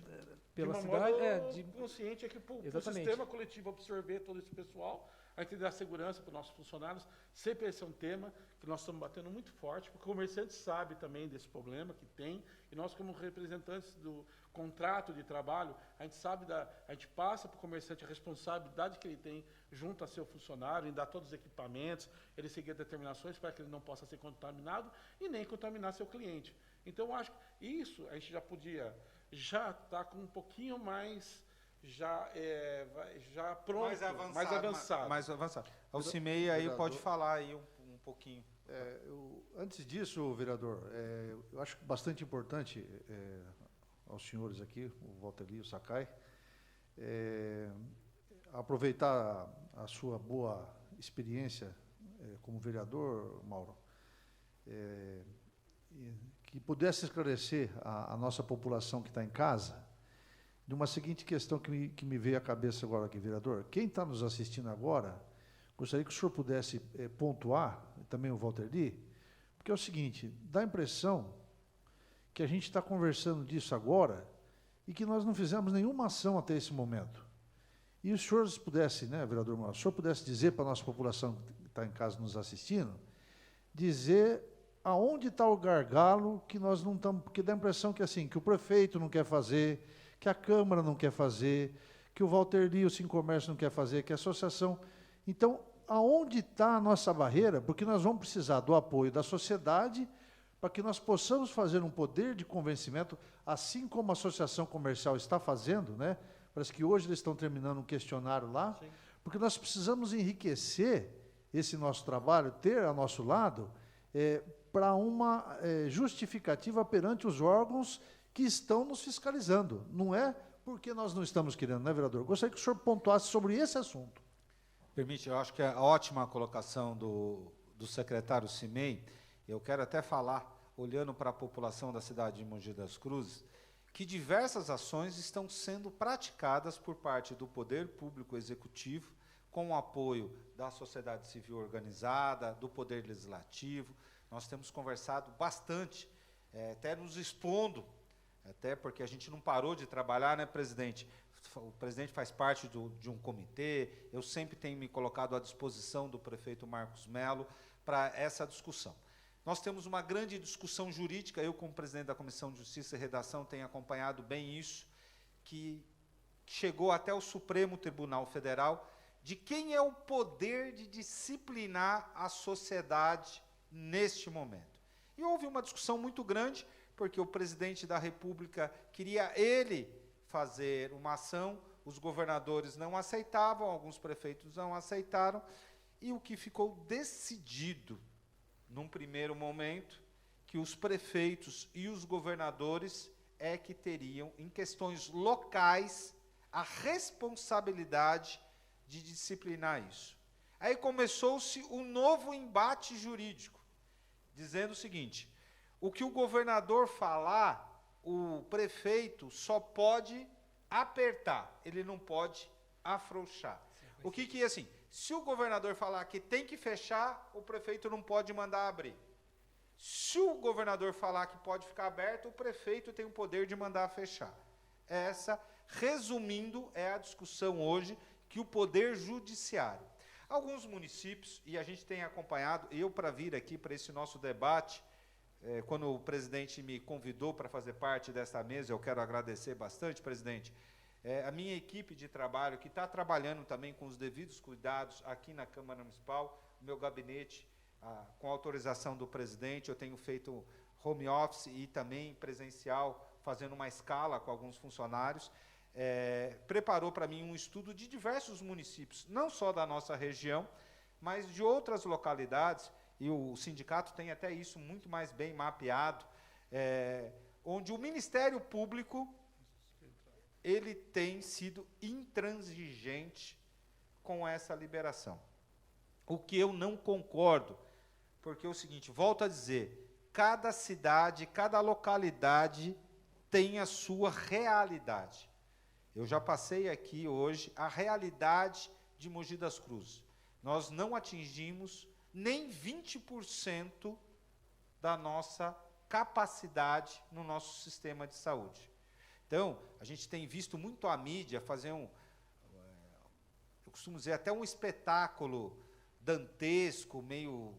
pela de uma cidade. modo consciente, é que para o Exatamente. sistema coletivo absorver todo esse pessoal, a gente dar segurança para os nossos funcionários. Sempre esse é um tema que nós estamos batendo muito forte, porque o comerciante sabe também desse problema que tem, e nós, como representantes do contrato de trabalho, a gente sabe, a gente passa para o comerciante a responsabilidade que ele tem junto a seu funcionário, em dar todos os equipamentos, ele seguir determinações para que ele não possa ser contaminado e nem contaminar seu cliente. Então, eu acho que isso a gente já podia estar com um pouquinho mais já pronto, Mais avançado. O CIMEI aí Vereador. pode falar aí um pouquinho. Antes disso, vereador, eu acho bastante importante aos senhores aqui, o Walter Lee, o Sakai, aproveitar a sua boa experiência como vereador, Mauro, que pudesse esclarecer a nossa população que está em casa de uma seguinte questão que me veio à cabeça agora aqui, vereador. Quem está nos assistindo agora, gostaria que o senhor pudesse pontuar, também o Walter Lee, porque é o seguinte, dá a impressão que a gente está conversando disso agora e que nós não fizemos nenhuma ação até esse momento. E o senhor pudesse, né, vereador Mauro, o senhor pudesse dizer para a nossa população que está em casa nos assistindo, dizer aonde está o gargalo que nós não estamos, porque dá a impressão que assim, que o prefeito não quer fazer, que a Câmara não quer fazer, que o Walter Lee, o Sincomércio não quer fazer, que a associação... Então, aonde está a nossa barreira? Porque nós vamos precisar do apoio da sociedade para que nós possamos fazer um poder de convencimento, assim como a Associação Comercial está fazendo, né? Parece que hoje eles estão terminando um questionário lá, Sim. porque nós precisamos enriquecer esse nosso trabalho, ter ao nosso lado, para uma justificativa perante os órgãos que estão nos fiscalizando. Não é porque nós não estamos querendo, né, vereador? Gostaria que o senhor pontuasse sobre esse assunto. Permite, eu acho que é a ótima colocação do secretário CIMEI. Eu quero até falar, olhando para a população da cidade de Mogi das Cruzes, que diversas ações estão sendo praticadas por parte do Poder Público Executivo, com o apoio da sociedade civil organizada, do Poder Legislativo. Nós temos conversado bastante, até nos expondo, até porque a gente não parou de trabalhar, né, presidente? O presidente faz parte de um comitê, eu sempre tenho me colocado à disposição do prefeito Marcos Melo para essa discussão. Nós temos uma grande discussão jurídica, eu, como presidente da Comissão de Justiça e Redação, tenho acompanhado bem isso, que chegou até o Supremo Tribunal Federal, de quem é o poder de disciplinar a sociedade neste momento. E houve uma discussão muito grande, porque o presidente da República queria ele fazer uma ação, os governadores não aceitavam, alguns prefeitos não aceitaram, e o que ficou decidido, num primeiro momento, que os prefeitos e os governadores é que teriam, em questões locais, a responsabilidade de disciplinar isso. Aí começou-se um novo embate jurídico, dizendo o seguinte: o que o governador falar, o prefeito só pode apertar, ele não pode afrouxar. O que é assim? Se o governador falar que tem que fechar, o prefeito não pode mandar abrir. Se o governador falar que pode ficar aberto, o prefeito tem o poder de mandar fechar. Essa, resumindo, é a discussão hoje que o Poder Judiciário. Alguns municípios, e a gente tem acompanhado, eu para vir aqui para esse nosso debate, quando o presidente me convidou para fazer parte dessa mesa, eu quero agradecer bastante, presidente, a minha equipe de trabalho, que está trabalhando também com os devidos cuidados aqui na Câmara Municipal, o meu gabinete, com autorização do presidente, eu tenho feito home office e também presencial, fazendo uma escala com alguns funcionários, preparou para mim um estudo de diversos municípios, não só da nossa região, mas de outras localidades, e o sindicato tem até isso muito mais bem mapeado, onde o Ministério Público ele tem sido intransigente com essa liberação. O que eu não concordo, porque é o seguinte, volto a dizer, cada cidade, cada localidade tem a sua realidade. Eu já passei aqui hoje a realidade de Mogi das Cruzes. Nós não atingimos nem 20% da nossa capacidade no nosso sistema de saúde. Então, a gente tem visto muito a mídia fazer eu costumo dizer, até um espetáculo dantesco, meio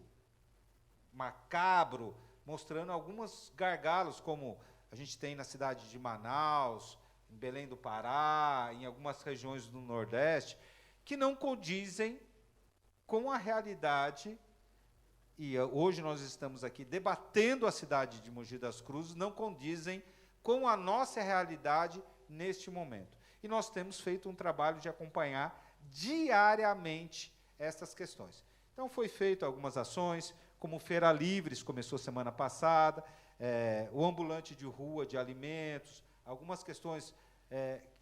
macabro, mostrando alguns gargalos, como a gente tem na cidade de Manaus, em Belém do Pará, em algumas regiões do Nordeste, que não condizem com a realidade. E hoje nós estamos aqui debatendo a cidade de Mogi das Cruzes, não condizem com a nossa realidade neste momento. E nós temos feito um trabalho de acompanhar diariamente essas questões. Então, foi feito algumas ações, como Feira Livres, começou semana passada, o ambulante de rua de alimentos, algumas questões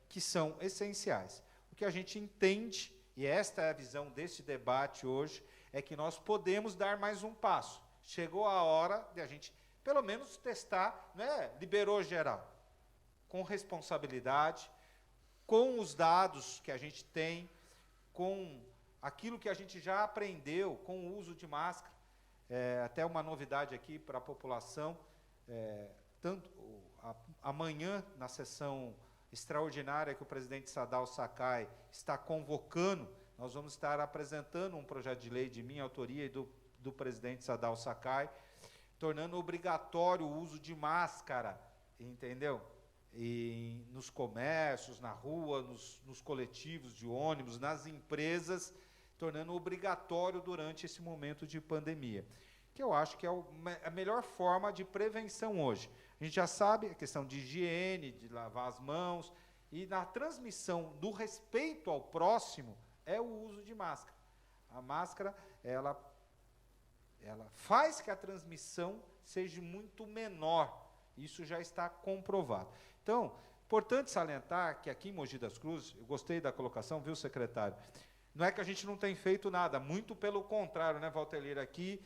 que são essenciais. O que a gente entende, e esta é a visão desse debate hoje, é que nós podemos dar mais um passo. Chegou a hora de a gente, pelo menos, testar, não é? Liberou geral, com responsabilidade, com os dados que a gente tem, com aquilo que a gente já aprendeu, com o uso de máscara. Até uma novidade aqui para a população, amanhã, na sessão extraordinária que o presidente Sadal Sakai está convocando, nós vamos estar apresentando um projeto de lei de minha autoria e do presidente Sadal Sakai, tornando obrigatório o uso de máscara, entendeu? E nos comércios, na rua, nos coletivos de ônibus, nas empresas, tornando obrigatório durante esse momento de pandemia, que eu acho que é a melhor forma de prevenção hoje. A gente já sabe a questão de higiene, de lavar as mãos, e na transmissão do respeito ao próximo é o uso de máscara. A máscara, ela faz que a transmissão seja muito menor. Isso já está comprovado. Então, importante salientar que aqui em Mogi das Cruzes, eu gostei da colocação, viu, secretário? Não é que a gente não tem feito nada, muito pelo contrário, né, Valtelir? Aqui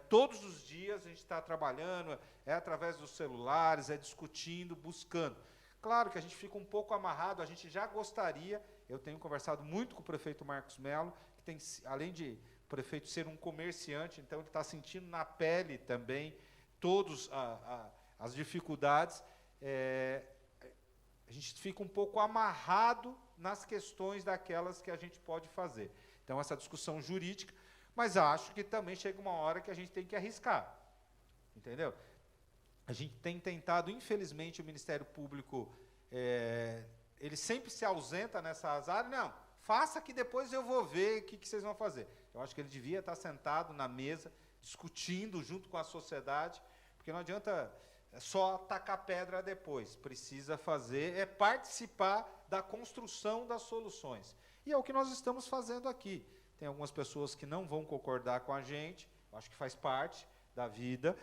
todos os dias a gente está trabalhando, através dos celulares, discutindo, buscando. Claro que a gente fica um pouco amarrado, a gente já gostaria, eu tenho conversado muito com o prefeito Marcos Melo, que tem, além de o prefeito ser um comerciante, então ele está sentindo na pele também todas as dificuldades. A gente fica um pouco amarrado nas questões daquelas que a gente pode fazer. Então, essa discussão jurídica, mas acho que também chega uma hora que a gente tem que arriscar, entendeu? A gente tem tentado, infelizmente, o Ministério Público, ele sempre se ausenta nessas áreas. Não, faça que depois eu vou ver o que vocês vão fazer. Eu acho que ele devia estar sentado na mesa, discutindo junto com a sociedade, porque não adianta só tacar pedra depois. Precisa fazer, participar da construção das soluções. E é o que nós estamos fazendo aqui. Tem algumas pessoas que não vão concordar com a gente, acho que faz parte da vida.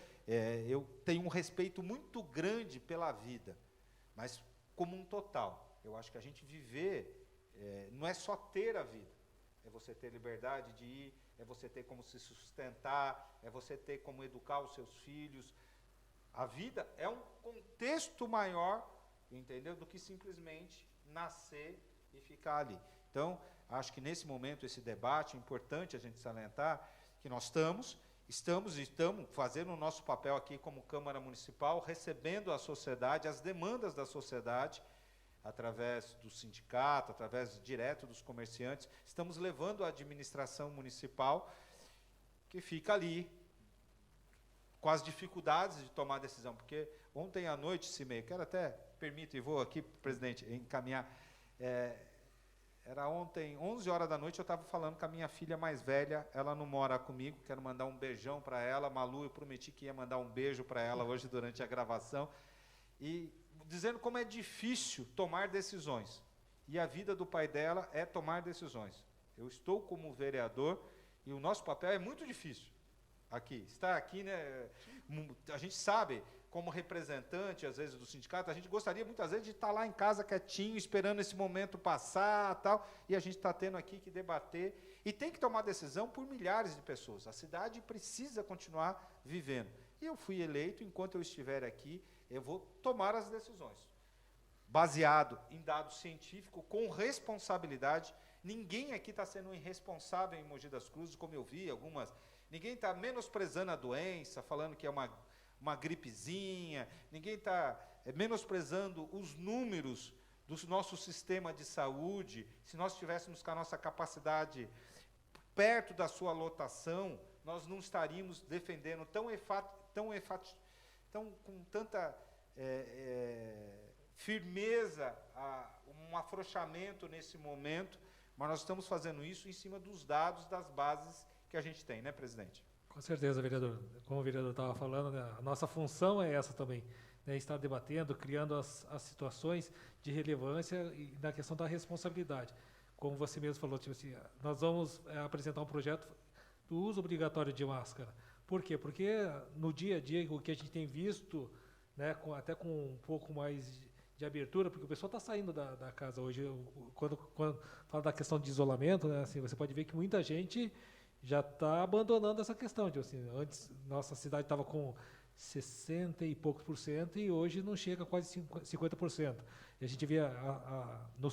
Eu tenho um respeito muito grande pela vida, mas como um total. Eu acho que a gente viver não é só ter a vida, é você ter liberdade de ir, é você ter como se sustentar, é você ter como educar os seus filhos. A vida é um contexto maior, entendeu, do que simplesmente nascer e ficar ali. Então, acho que nesse momento, esse debate, é importante a gente salientar que nós estamos fazendo o nosso papel aqui como Câmara Municipal, recebendo a sociedade, as demandas da sociedade, através do sindicato, através direto dos comerciantes, estamos levando a administração municipal, que fica ali, com as dificuldades de tomar decisão, porque ontem à noite, Cimei, quero até, permito e vou aqui, presidente, encaminhar, era ontem, 11 horas da noite, eu estava falando com a minha filha mais velha, ela não mora comigo, quero mandar um beijão para ela, Malu, eu prometi que ia mandar um beijo para ela hoje durante a gravação, e dizendo como é difícil tomar decisões, e a vida do pai dela é tomar decisões. Eu estou como vereador, e o nosso papel é muito difícil. Estar aqui, né, a gente sabe, como representante, às vezes, do sindicato, a gente gostaria, muitas vezes, de estar lá em casa, quietinho, esperando esse momento passar, tal, e a gente está tendo aqui que debater, e tem que tomar decisão por milhares de pessoas. A cidade precisa continuar vivendo. E eu fui eleito, enquanto eu estiver aqui, eu vou tomar as decisões, baseado em dados científicos, com responsabilidade. Ninguém aqui está sendo irresponsável em Mogi das Cruzes, como eu vi algumas. Ninguém está menosprezando a doença, falando que é uma gripezinha, ninguém está menosprezando os números do nosso sistema de saúde. Se nós estivéssemos com a nossa capacidade perto da sua lotação, nós não estaríamos defendendo com tanta firmeza um afrouxamento nesse momento, mas nós estamos fazendo isso em cima dos dados, das bases que a gente tem, né, presidente? Com certeza, vereador. Como o vereador estava falando, né, a nossa função é essa também, né, estar debatendo, criando as situações de relevância e na questão da responsabilidade. Como você mesmo falou, tipo assim, nós vamos apresentar um projeto do uso obrigatório de máscara. Por quê? Porque no dia a dia, o que a gente tem visto, né, até com um pouco mais de abertura, porque o pessoal está saindo da casa hoje. Quando fala da questão de isolamento, né, assim, você pode ver que muita gente já está abandonando essa questão. Tipo assim, antes, nossa cidade estava com 60 e poucos por cento e hoje não chega a quase 50%. E a gente via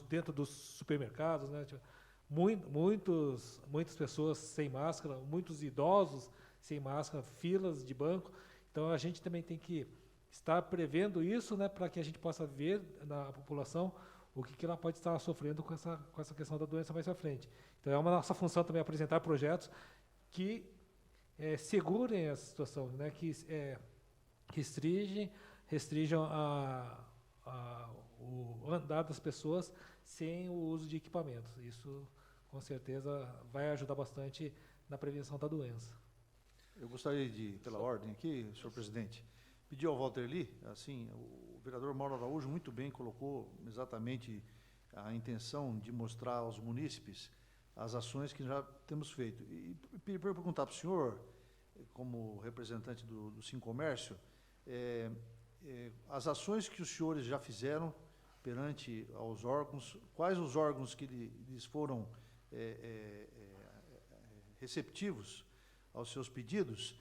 dentro dos supermercados, né, tipo, muitas pessoas sem máscara, muitos idosos sem máscara, filas de banco. Então, a gente também tem que estar prevendo isso, né, para que a gente possa ver na população o que ela pode estar sofrendo com essa questão da doença mais à frente. Então, é uma nossa função também apresentar projetos que segurem essa situação, né, que restringam o andar das pessoas sem o uso de equipamentos. Isso, com certeza, vai ajudar bastante na prevenção da doença. Eu gostaria de, pela ordem aqui, senhor presidente, pedir ao Walter Lee, assim, o vereador Mauro Araújo muito bem colocou exatamente a intenção de mostrar aos munícipes as ações que já temos feito. E perguntar para o senhor, como representante do Sincomércio, as ações que os senhores já fizeram perante aos órgãos, quais os órgãos que lhes foram receptivos aos seus pedidos,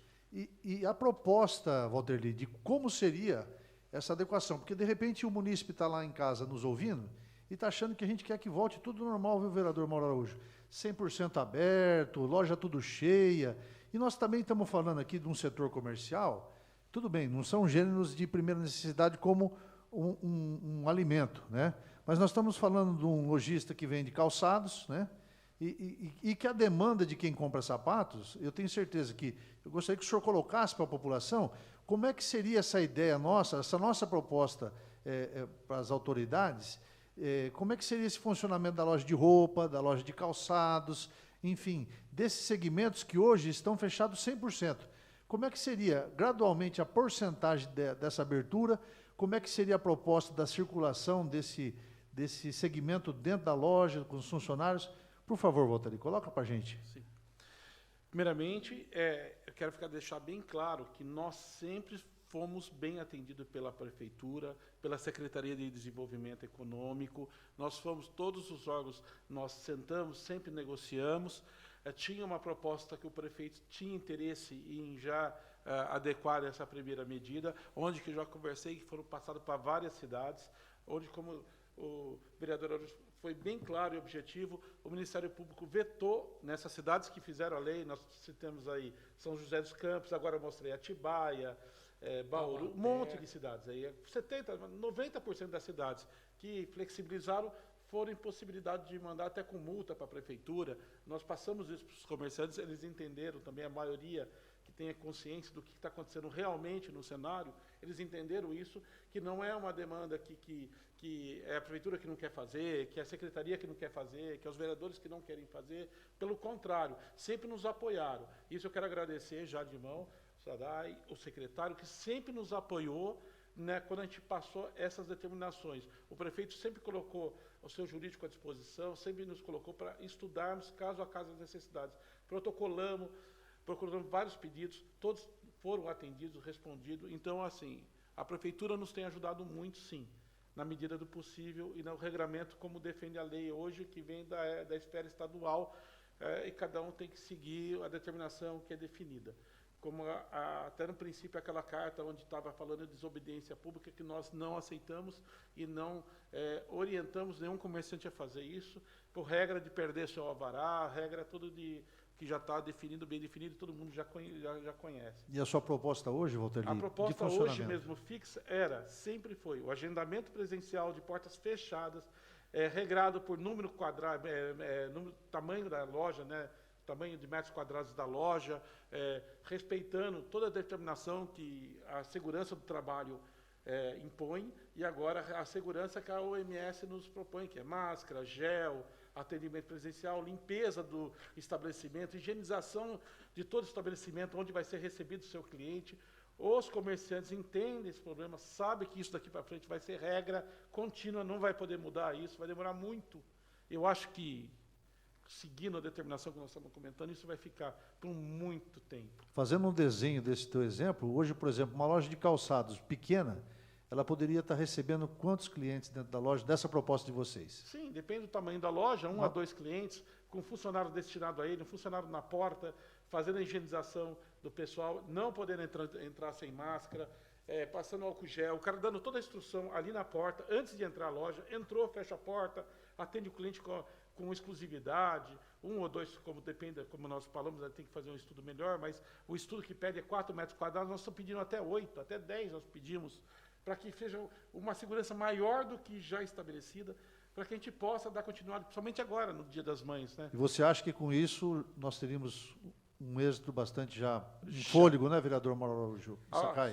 e a proposta, Walter Lee, de como seria essa adequação, porque de repente o munícipe está lá em casa nos ouvindo e está achando que a gente quer que volte tudo normal, viu, vereador Mauro Araújo? 100% aberto, loja tudo cheia, e nós também estamos falando aqui de um setor comercial, tudo bem, não são gêneros de primeira necessidade como um alimento, né? Mas nós estamos falando de um lojista que vende calçados, né? E que a demanda de quem compra sapatos, eu tenho certeza que, eu gostaria que o senhor colocasse para a população como é que seria essa ideia nossa, essa nossa proposta para as autoridades, como é que seria esse funcionamento da loja de roupa, da loja de calçados, enfim, desses segmentos que hoje estão fechados 100%. Como é que seria, gradualmente, a porcentagem dessa abertura, como é que seria a proposta da circulação desse segmento dentro da loja, com os funcionários? Por favor, Walter, coloca para a gente. Sim. Primeiramente, eu quero deixar bem claro que nós sempre fomos bem atendidos pela Prefeitura, pela Secretaria de Desenvolvimento Econômico, nós fomos, todos os órgãos, nós sentamos, sempre negociamos, tinha uma proposta que o prefeito tinha interesse em já adequar essa primeira medida, onde que eu já conversei, que foram passados para várias cidades, onde, como o vereador foi bem claro e objetivo, o Ministério Público vetou nessas cidades que fizeram a lei, nós citamos aí São José dos Campos, agora eu mostrei Atibaia, Bauru, um monte de cidades, aí 90% das cidades que flexibilizaram foram impossibilidade de mandar até com multa para a prefeitura. Nós passamos isso para os comerciantes, eles entenderam também, a maioria que tenha consciência do que está acontecendo realmente no cenário, eles entenderam isso, que não é uma demanda que é a prefeitura que não quer fazer, que é a secretaria que não quer fazer, que é os vereadores que não querem fazer, pelo contrário, sempre nos apoiaram. Isso eu quero agradecer já de mão, Sadai, o secretário, que sempre nos apoiou, né, quando a gente passou essas determinações. O prefeito sempre colocou o seu jurídico à disposição, sempre nos colocou para estudarmos caso a caso as necessidades. Procuramos vários pedidos, todos foram atendidos, respondidos. Então, assim, a prefeitura nos tem ajudado muito, sim, na medida do possível e no regramento, como defende a lei hoje, que vem da esfera estadual, e cada um tem que seguir a determinação que é definida. Como até no princípio aquela carta onde estava falando de desobediência pública, que nós não aceitamos e não orientamos nenhum comerciante a fazer isso, por regra de perder seu alvará, regra tudo de que já está definido, bem definido, todo mundo já conhece. E a sua proposta hoje, Walter Lee, A de proposta hoje funcionamento? mesmo fixa sempre foi o agendamento presencial de portas fechadas, regrado por número quadrado, tamanho da loja, né, tamanho de metros quadrados da loja, respeitando toda a determinação que a segurança do trabalho impõe, e agora a segurança que a OMS nos propõe, que é máscara, gel, atendimento presencial, limpeza do estabelecimento, higienização de todo o estabelecimento onde vai ser recebido o seu cliente. Os comerciantes entendem esse problema, sabem que isso daqui para frente vai ser regra contínua, não vai poder mudar isso, vai demorar muito. Eu acho que, seguindo a determinação que nós estamos comentando, isso vai ficar por muito tempo. Fazendo um desenho desse teu exemplo, hoje, por exemplo, uma loja de calçados pequena, ela poderia estar recebendo quantos clientes dentro da loja dessa proposta de vocês? Sim, depende do tamanho da loja, 1 a 2 clientes, com um funcionário destinado a ele, um funcionário na porta, fazendo a higienização do pessoal, não podendo entrar sem máscara, passando álcool gel, o cara dando toda a instrução ali na porta, antes de entrar à loja, entrou, fecha a porta, atende o cliente com exclusividade, 1 ou 2, como depende, como nós falamos, tem que fazer um estudo melhor, mas o estudo que pede é 4 metros quadrados, nós estamos pedindo até 8, até 10 nós pedimos, para que seja uma segurança maior do que já estabelecida, para que a gente possa dar continuidade, principalmente agora, no Dia das Mães, né? E você acha que com isso nós teríamos um êxito bastante já em fôlego, né, vereador Mauro Araújo? Sakai?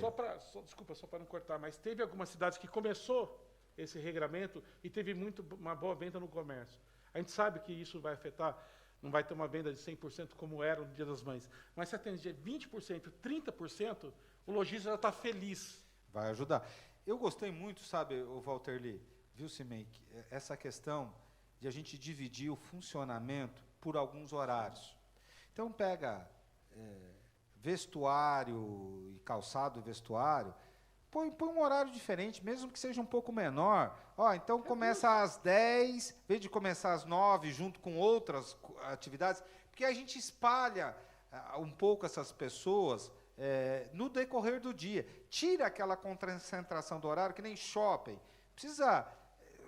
Desculpa, só para não cortar, mas teve algumas cidades que começou esse regramento e teve uma boa venda no comércio. A gente sabe que isso vai afetar, não vai ter uma venda de 100% como era no Dia das Mães, mas se atender 20%, 30%, o lojista já está feliz. Vai ajudar. Eu gostei muito, sabe, o Walter Lee, viu, Cimei, essa questão de a gente dividir o funcionamento por alguns horários. Então, pega vestuário e calçado e vestuário, põe um horário diferente, mesmo que seja um pouco menor. Então começa às 10, em vez de começar às 9, junto com outras atividades, porque a gente espalha um pouco essas pessoas no decorrer do dia. Tira aquela concentração do horário, que nem shopping.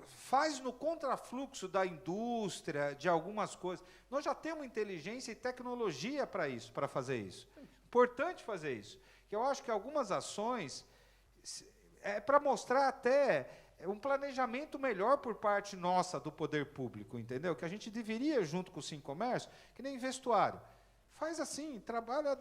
Faz no contrafluxo da indústria, de algumas coisas. Nós já temos inteligência e tecnologia para isso, para fazer isso. Importante fazer isso. Que eu acho que algumas ações para mostrar até um planejamento melhor por parte nossa do poder público, entendeu? Que a gente deveria, junto com o Sincomércio, que nem vestuário. Faz assim, trabalha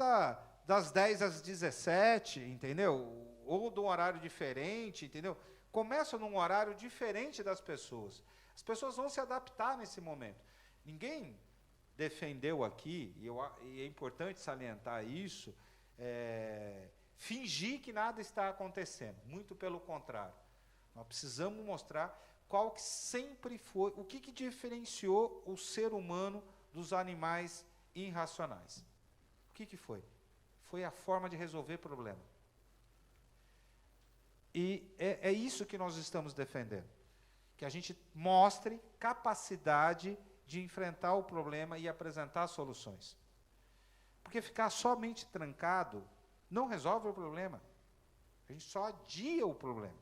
das 10 às 17, entendeu? Ou de um horário diferente, entendeu? Começa num horário diferente das pessoas. As pessoas vão se adaptar nesse momento. Ninguém defendeu aqui, e é importante salientar isso, fingir que nada está acontecendo. Muito pelo contrário. Nós precisamos mostrar qual que sempre foi, o que diferenciou o ser humano dos animais irracionais. O que foi? Foi a forma de resolver problema. E é isso que nós estamos defendendo. Que a gente mostre capacidade de enfrentar o problema e apresentar soluções. Porque ficar somente trancado não resolve o problema. A gente só adia o problema.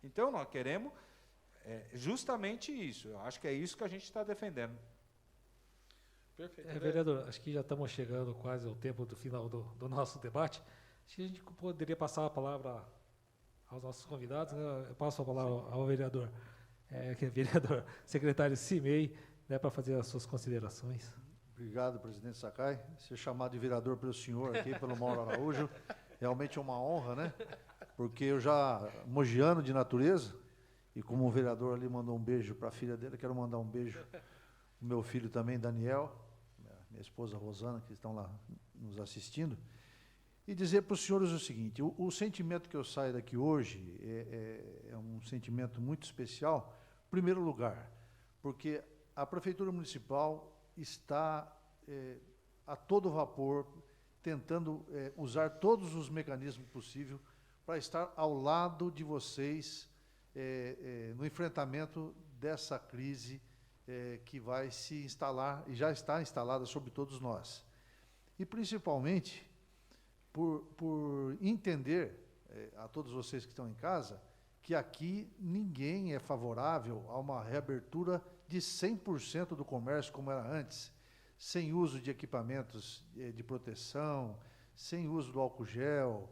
Então, nós queremos justamente isso. Eu acho que é isso que a gente está defendendo. Perfeito. Vereador, acho que já estamos chegando quase ao tempo do final do nosso debate. Acho que a gente poderia passar a palavra aos nossos convidados, né? Eu passo a palavra ao vereador, vereador secretário Cimei, né, para fazer as suas considerações. Obrigado, presidente Sakai. Ser chamado de vereador pelo senhor aqui, pelo Mauro Araújo, realmente é uma honra, né? Porque eu já, mogiano de natureza, e como o vereador ali mandou um beijo para a filha dele, quero mandar um beijo para o meu filho também, Daniel, minha esposa Rosana, que estão lá nos assistindo, e dizer para os senhores o seguinte: o sentimento que eu saio daqui hoje é um sentimento muito especial, em primeiro lugar, porque a Prefeitura Municipal está a todo vapor, tentando usar todos os mecanismos possíveis para estar ao lado de vocês no enfrentamento dessa crise que vai se instalar, e já está instalada sobre todos nós. E, principalmente, por entender, a todos vocês que estão em casa, que aqui ninguém é favorável a uma reabertura de 100% do comércio como era antes. sem uso de equipamentos de proteção, sem uso do álcool gel,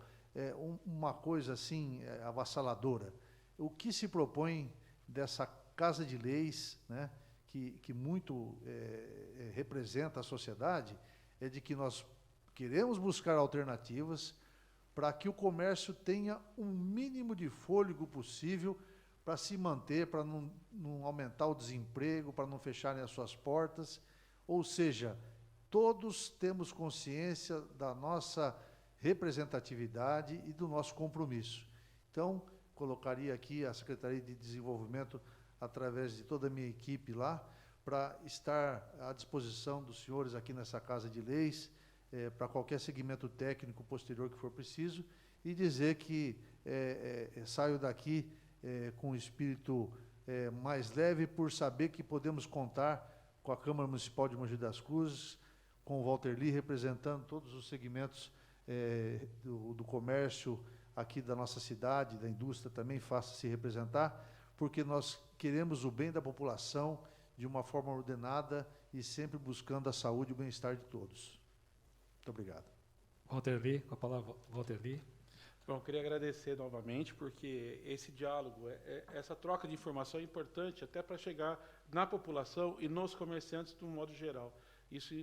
uma coisa assim avassaladora. O que se propõe dessa Casa de Leis, né, que muito representa a sociedade, é de que nós queremos buscar alternativas para que o comércio tenha um mínimo de fôlego possível para se manter, para não aumentar o desemprego, para não fecharem as suas portas. Ou seja, todos temos consciência da nossa representatividade e do nosso compromisso. Então, colocaria aqui a Secretaria de Desenvolvimento, através de toda a minha equipe lá, para estar à disposição dos senhores aqui nessa Casa de Leis, para qualquer segmento técnico posterior que for preciso, e dizer que saio daqui com um espírito mais leve, por saber que podemos contar com a Câmara Municipal de Mogi das Cruzes, com o Walter Lee representando todos os segmentos do comércio aqui da nossa cidade, da indústria também faça se representar, porque nós queremos o bem da população de uma forma ordenada e sempre buscando a saúde e o bem-estar de todos. Muito obrigado. Walter Lee, com a palavra, Walter Lee. Bom, eu queria agradecer novamente, porque esse diálogo, essa troca de informação é importante até para chegar na população e nos comerciantes de um modo geral. Isso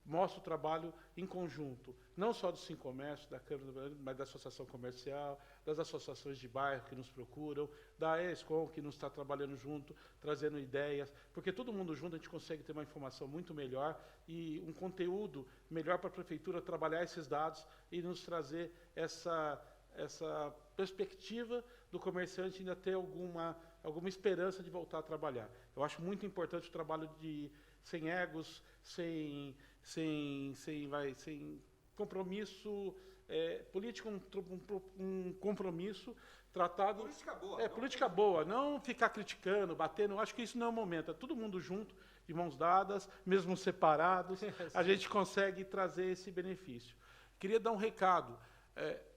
mostra o trabalho em conjunto, não só do Sincomércio, da Câmara do Brasil, mas da Associação Comercial, das associações de bairro que nos procuram, da ESCOM, que nos está trabalhando junto, trazendo ideias, porque todo mundo junto a gente consegue ter uma informação muito melhor e um conteúdo melhor para a Prefeitura trabalhar esses dados e nos trazer essa perspectiva do comerciante ainda ter alguma esperança de voltar a trabalhar. Eu acho muito importante o trabalho sem egos, sem compromisso político, um compromisso tratado... Política boa. Política boa, não ficar criticando, batendo, acho que isso não é o momento, é todo mundo junto, de mãos dadas, mesmo separados, a gente consegue trazer esse benefício. Queria dar um recado,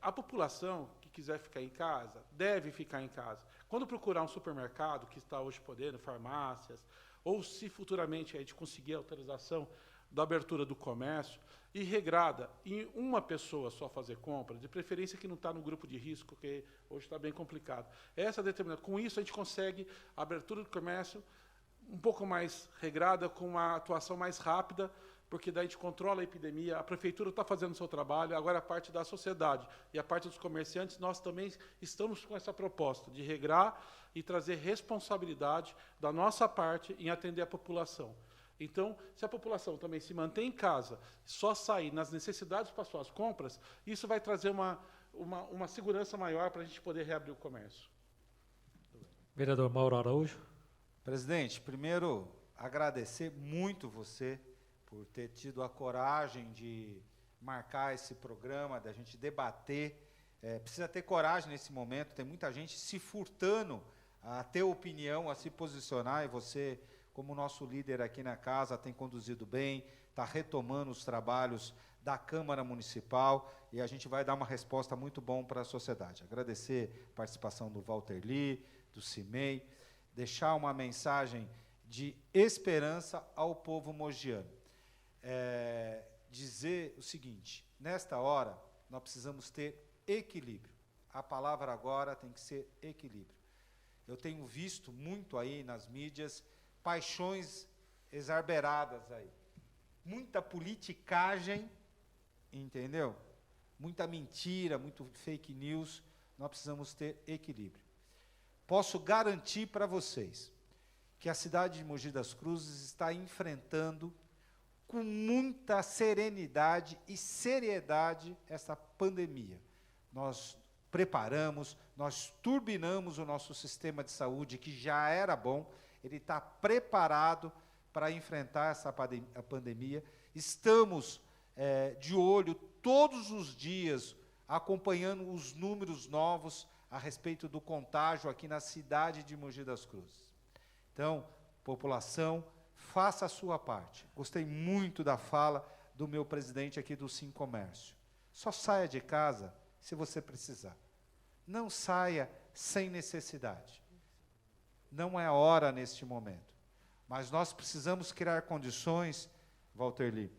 a população que quiser ficar em casa, deve ficar em casa. Quando procurar um supermercado, que está hoje podendo, farmácias, ou se futuramente a gente conseguir a autorização da abertura do comércio, e regrada, em uma pessoa só fazer compra, de preferência que não está no grupo de risco, que hoje está bem complicado. Essa determinação, com isso a gente consegue a abertura do comércio um pouco mais regrada, com uma atuação mais rápida, porque daí a gente controla a epidemia, a Prefeitura está fazendo o seu trabalho, agora a parte da sociedade e a parte dos comerciantes, nós também estamos com essa proposta de regrar e trazer responsabilidade da nossa parte em atender a população. Então, se a população também se mantém em casa, só sair nas necessidades para suas compras, isso vai trazer uma segurança maior para a gente poder reabrir o comércio. Vereador Mauro Araújo. Presidente, primeiro, agradecer muito você por ter tido a coragem de marcar esse programa, da gente debater. Precisa ter coragem nesse momento, tem muita gente se furtando a ter opinião, a se posicionar, e você, como nosso líder aqui na casa, tem conduzido bem, está retomando os trabalhos da Câmara Municipal, e a gente vai dar uma resposta muito bom para a sociedade. Agradecer a participação do Walter Lee, do CIMEI, deixar uma mensagem de esperança ao povo mogiano. Dizer o seguinte, nesta hora, nós precisamos ter equilíbrio. A palavra agora tem que ser equilíbrio. Eu tenho visto muito aí nas mídias paixões exasperadas aí. Muita politicagem, entendeu? Muita mentira, muito fake news. Nós precisamos ter equilíbrio. Posso garantir para vocês que a cidade de Mogi das Cruzes está enfrentando com muita serenidade e seriedade essa pandemia. Nós preparamos, nós turbinamos o nosso sistema de saúde, que já era bom, ele está preparado para enfrentar a pandemia. Estamos de olho todos os dias, acompanhando os números novos a respeito do contágio aqui na cidade de Mogi das Cruzes. Então, população, faça a sua parte. Gostei muito da fala do meu presidente aqui do Sincomércio. Só saia de casa se você precisar. Não saia sem necessidade. Não é hora neste momento. Mas nós precisamos criar condições Walterli.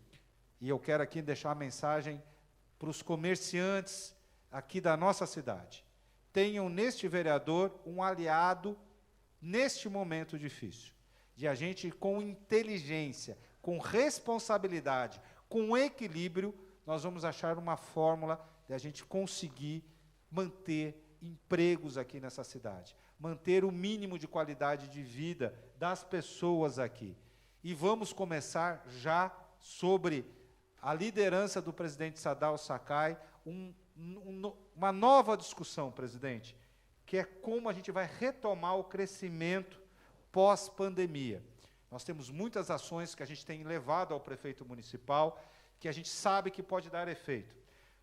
E eu quero aqui deixar uma mensagem para os comerciantes aqui da nossa cidade. Tenham neste vereador um aliado neste momento difícil. De a gente, com inteligência, com responsabilidade, com equilíbrio, nós vamos achar uma fórmula de a gente conseguir manter empregos aqui nessa cidade, manter o mínimo de qualidade de vida das pessoas aqui. E vamos começar já sobre a liderança do presidente Sadao Sakai, uma nova discussão, presidente, que é como a gente vai retomar o crescimento pós-pandemia. Nós temos muitas ações que a gente tem levado ao prefeito municipal, que a gente sabe que pode dar efeito,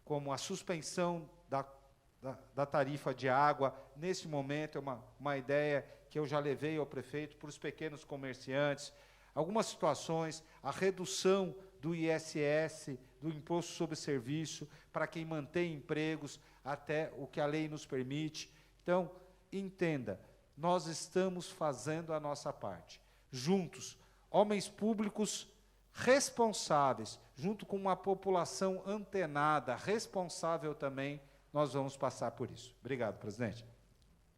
como a suspensão da tarifa de água. Nesse momento, é uma ideia que eu já levei ao prefeito para os pequenos comerciantes. Algumas situações, a redução do ISS, do Imposto sobre Serviço, para quem mantém empregos, até o que a lei nos permite. Então, entenda, nós estamos fazendo a nossa parte. Juntos, homens públicos responsáveis, junto com uma população antenada, responsável também, nós vamos passar por isso. Obrigado, presidente.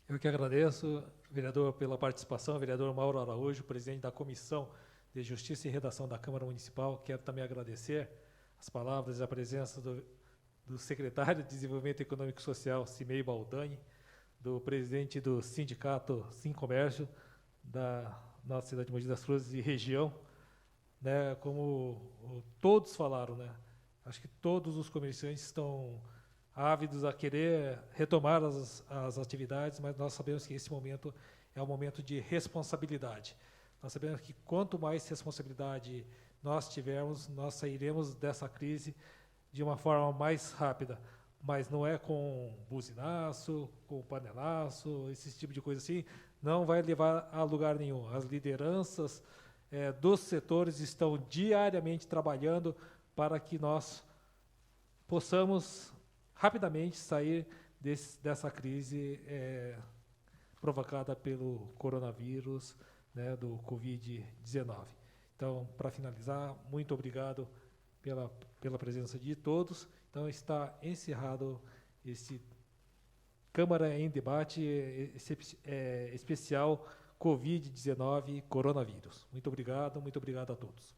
Eu que agradeço, vereador, pela participação, vereador Mauro Araújo, presidente da Comissão de Justiça e Redação da Câmara Municipal. Quero também agradecer as palavras e a presença do secretário de Desenvolvimento Econômico e Social, Cimei Baldani, do presidente do Sindicato Sim Comércio, da nossa cidade de Mogi das Cruzes e região, né, como todos falaram, né, acho que todos os comerciantes estão ávidos a querer retomar as atividades, mas nós sabemos que esse momento é um momento de responsabilidade. Nós sabemos que quanto mais responsabilidade nós tivermos, nós sairemos dessa crise de uma forma mais rápida, mas não é com buzinaço, com panelaço, esse tipo de coisa assim, não vai levar a lugar nenhum. As lideranças dos setores estão diariamente trabalhando para que nós possamos rapidamente sair dessa crise provocada pelo coronavírus, né, do Covid-19. Então, para finalizar, muito obrigado pela presença de todos. Então, está encerrado esse Câmara em Debate especial Covid-19 coronavírus. Muito obrigado a todos.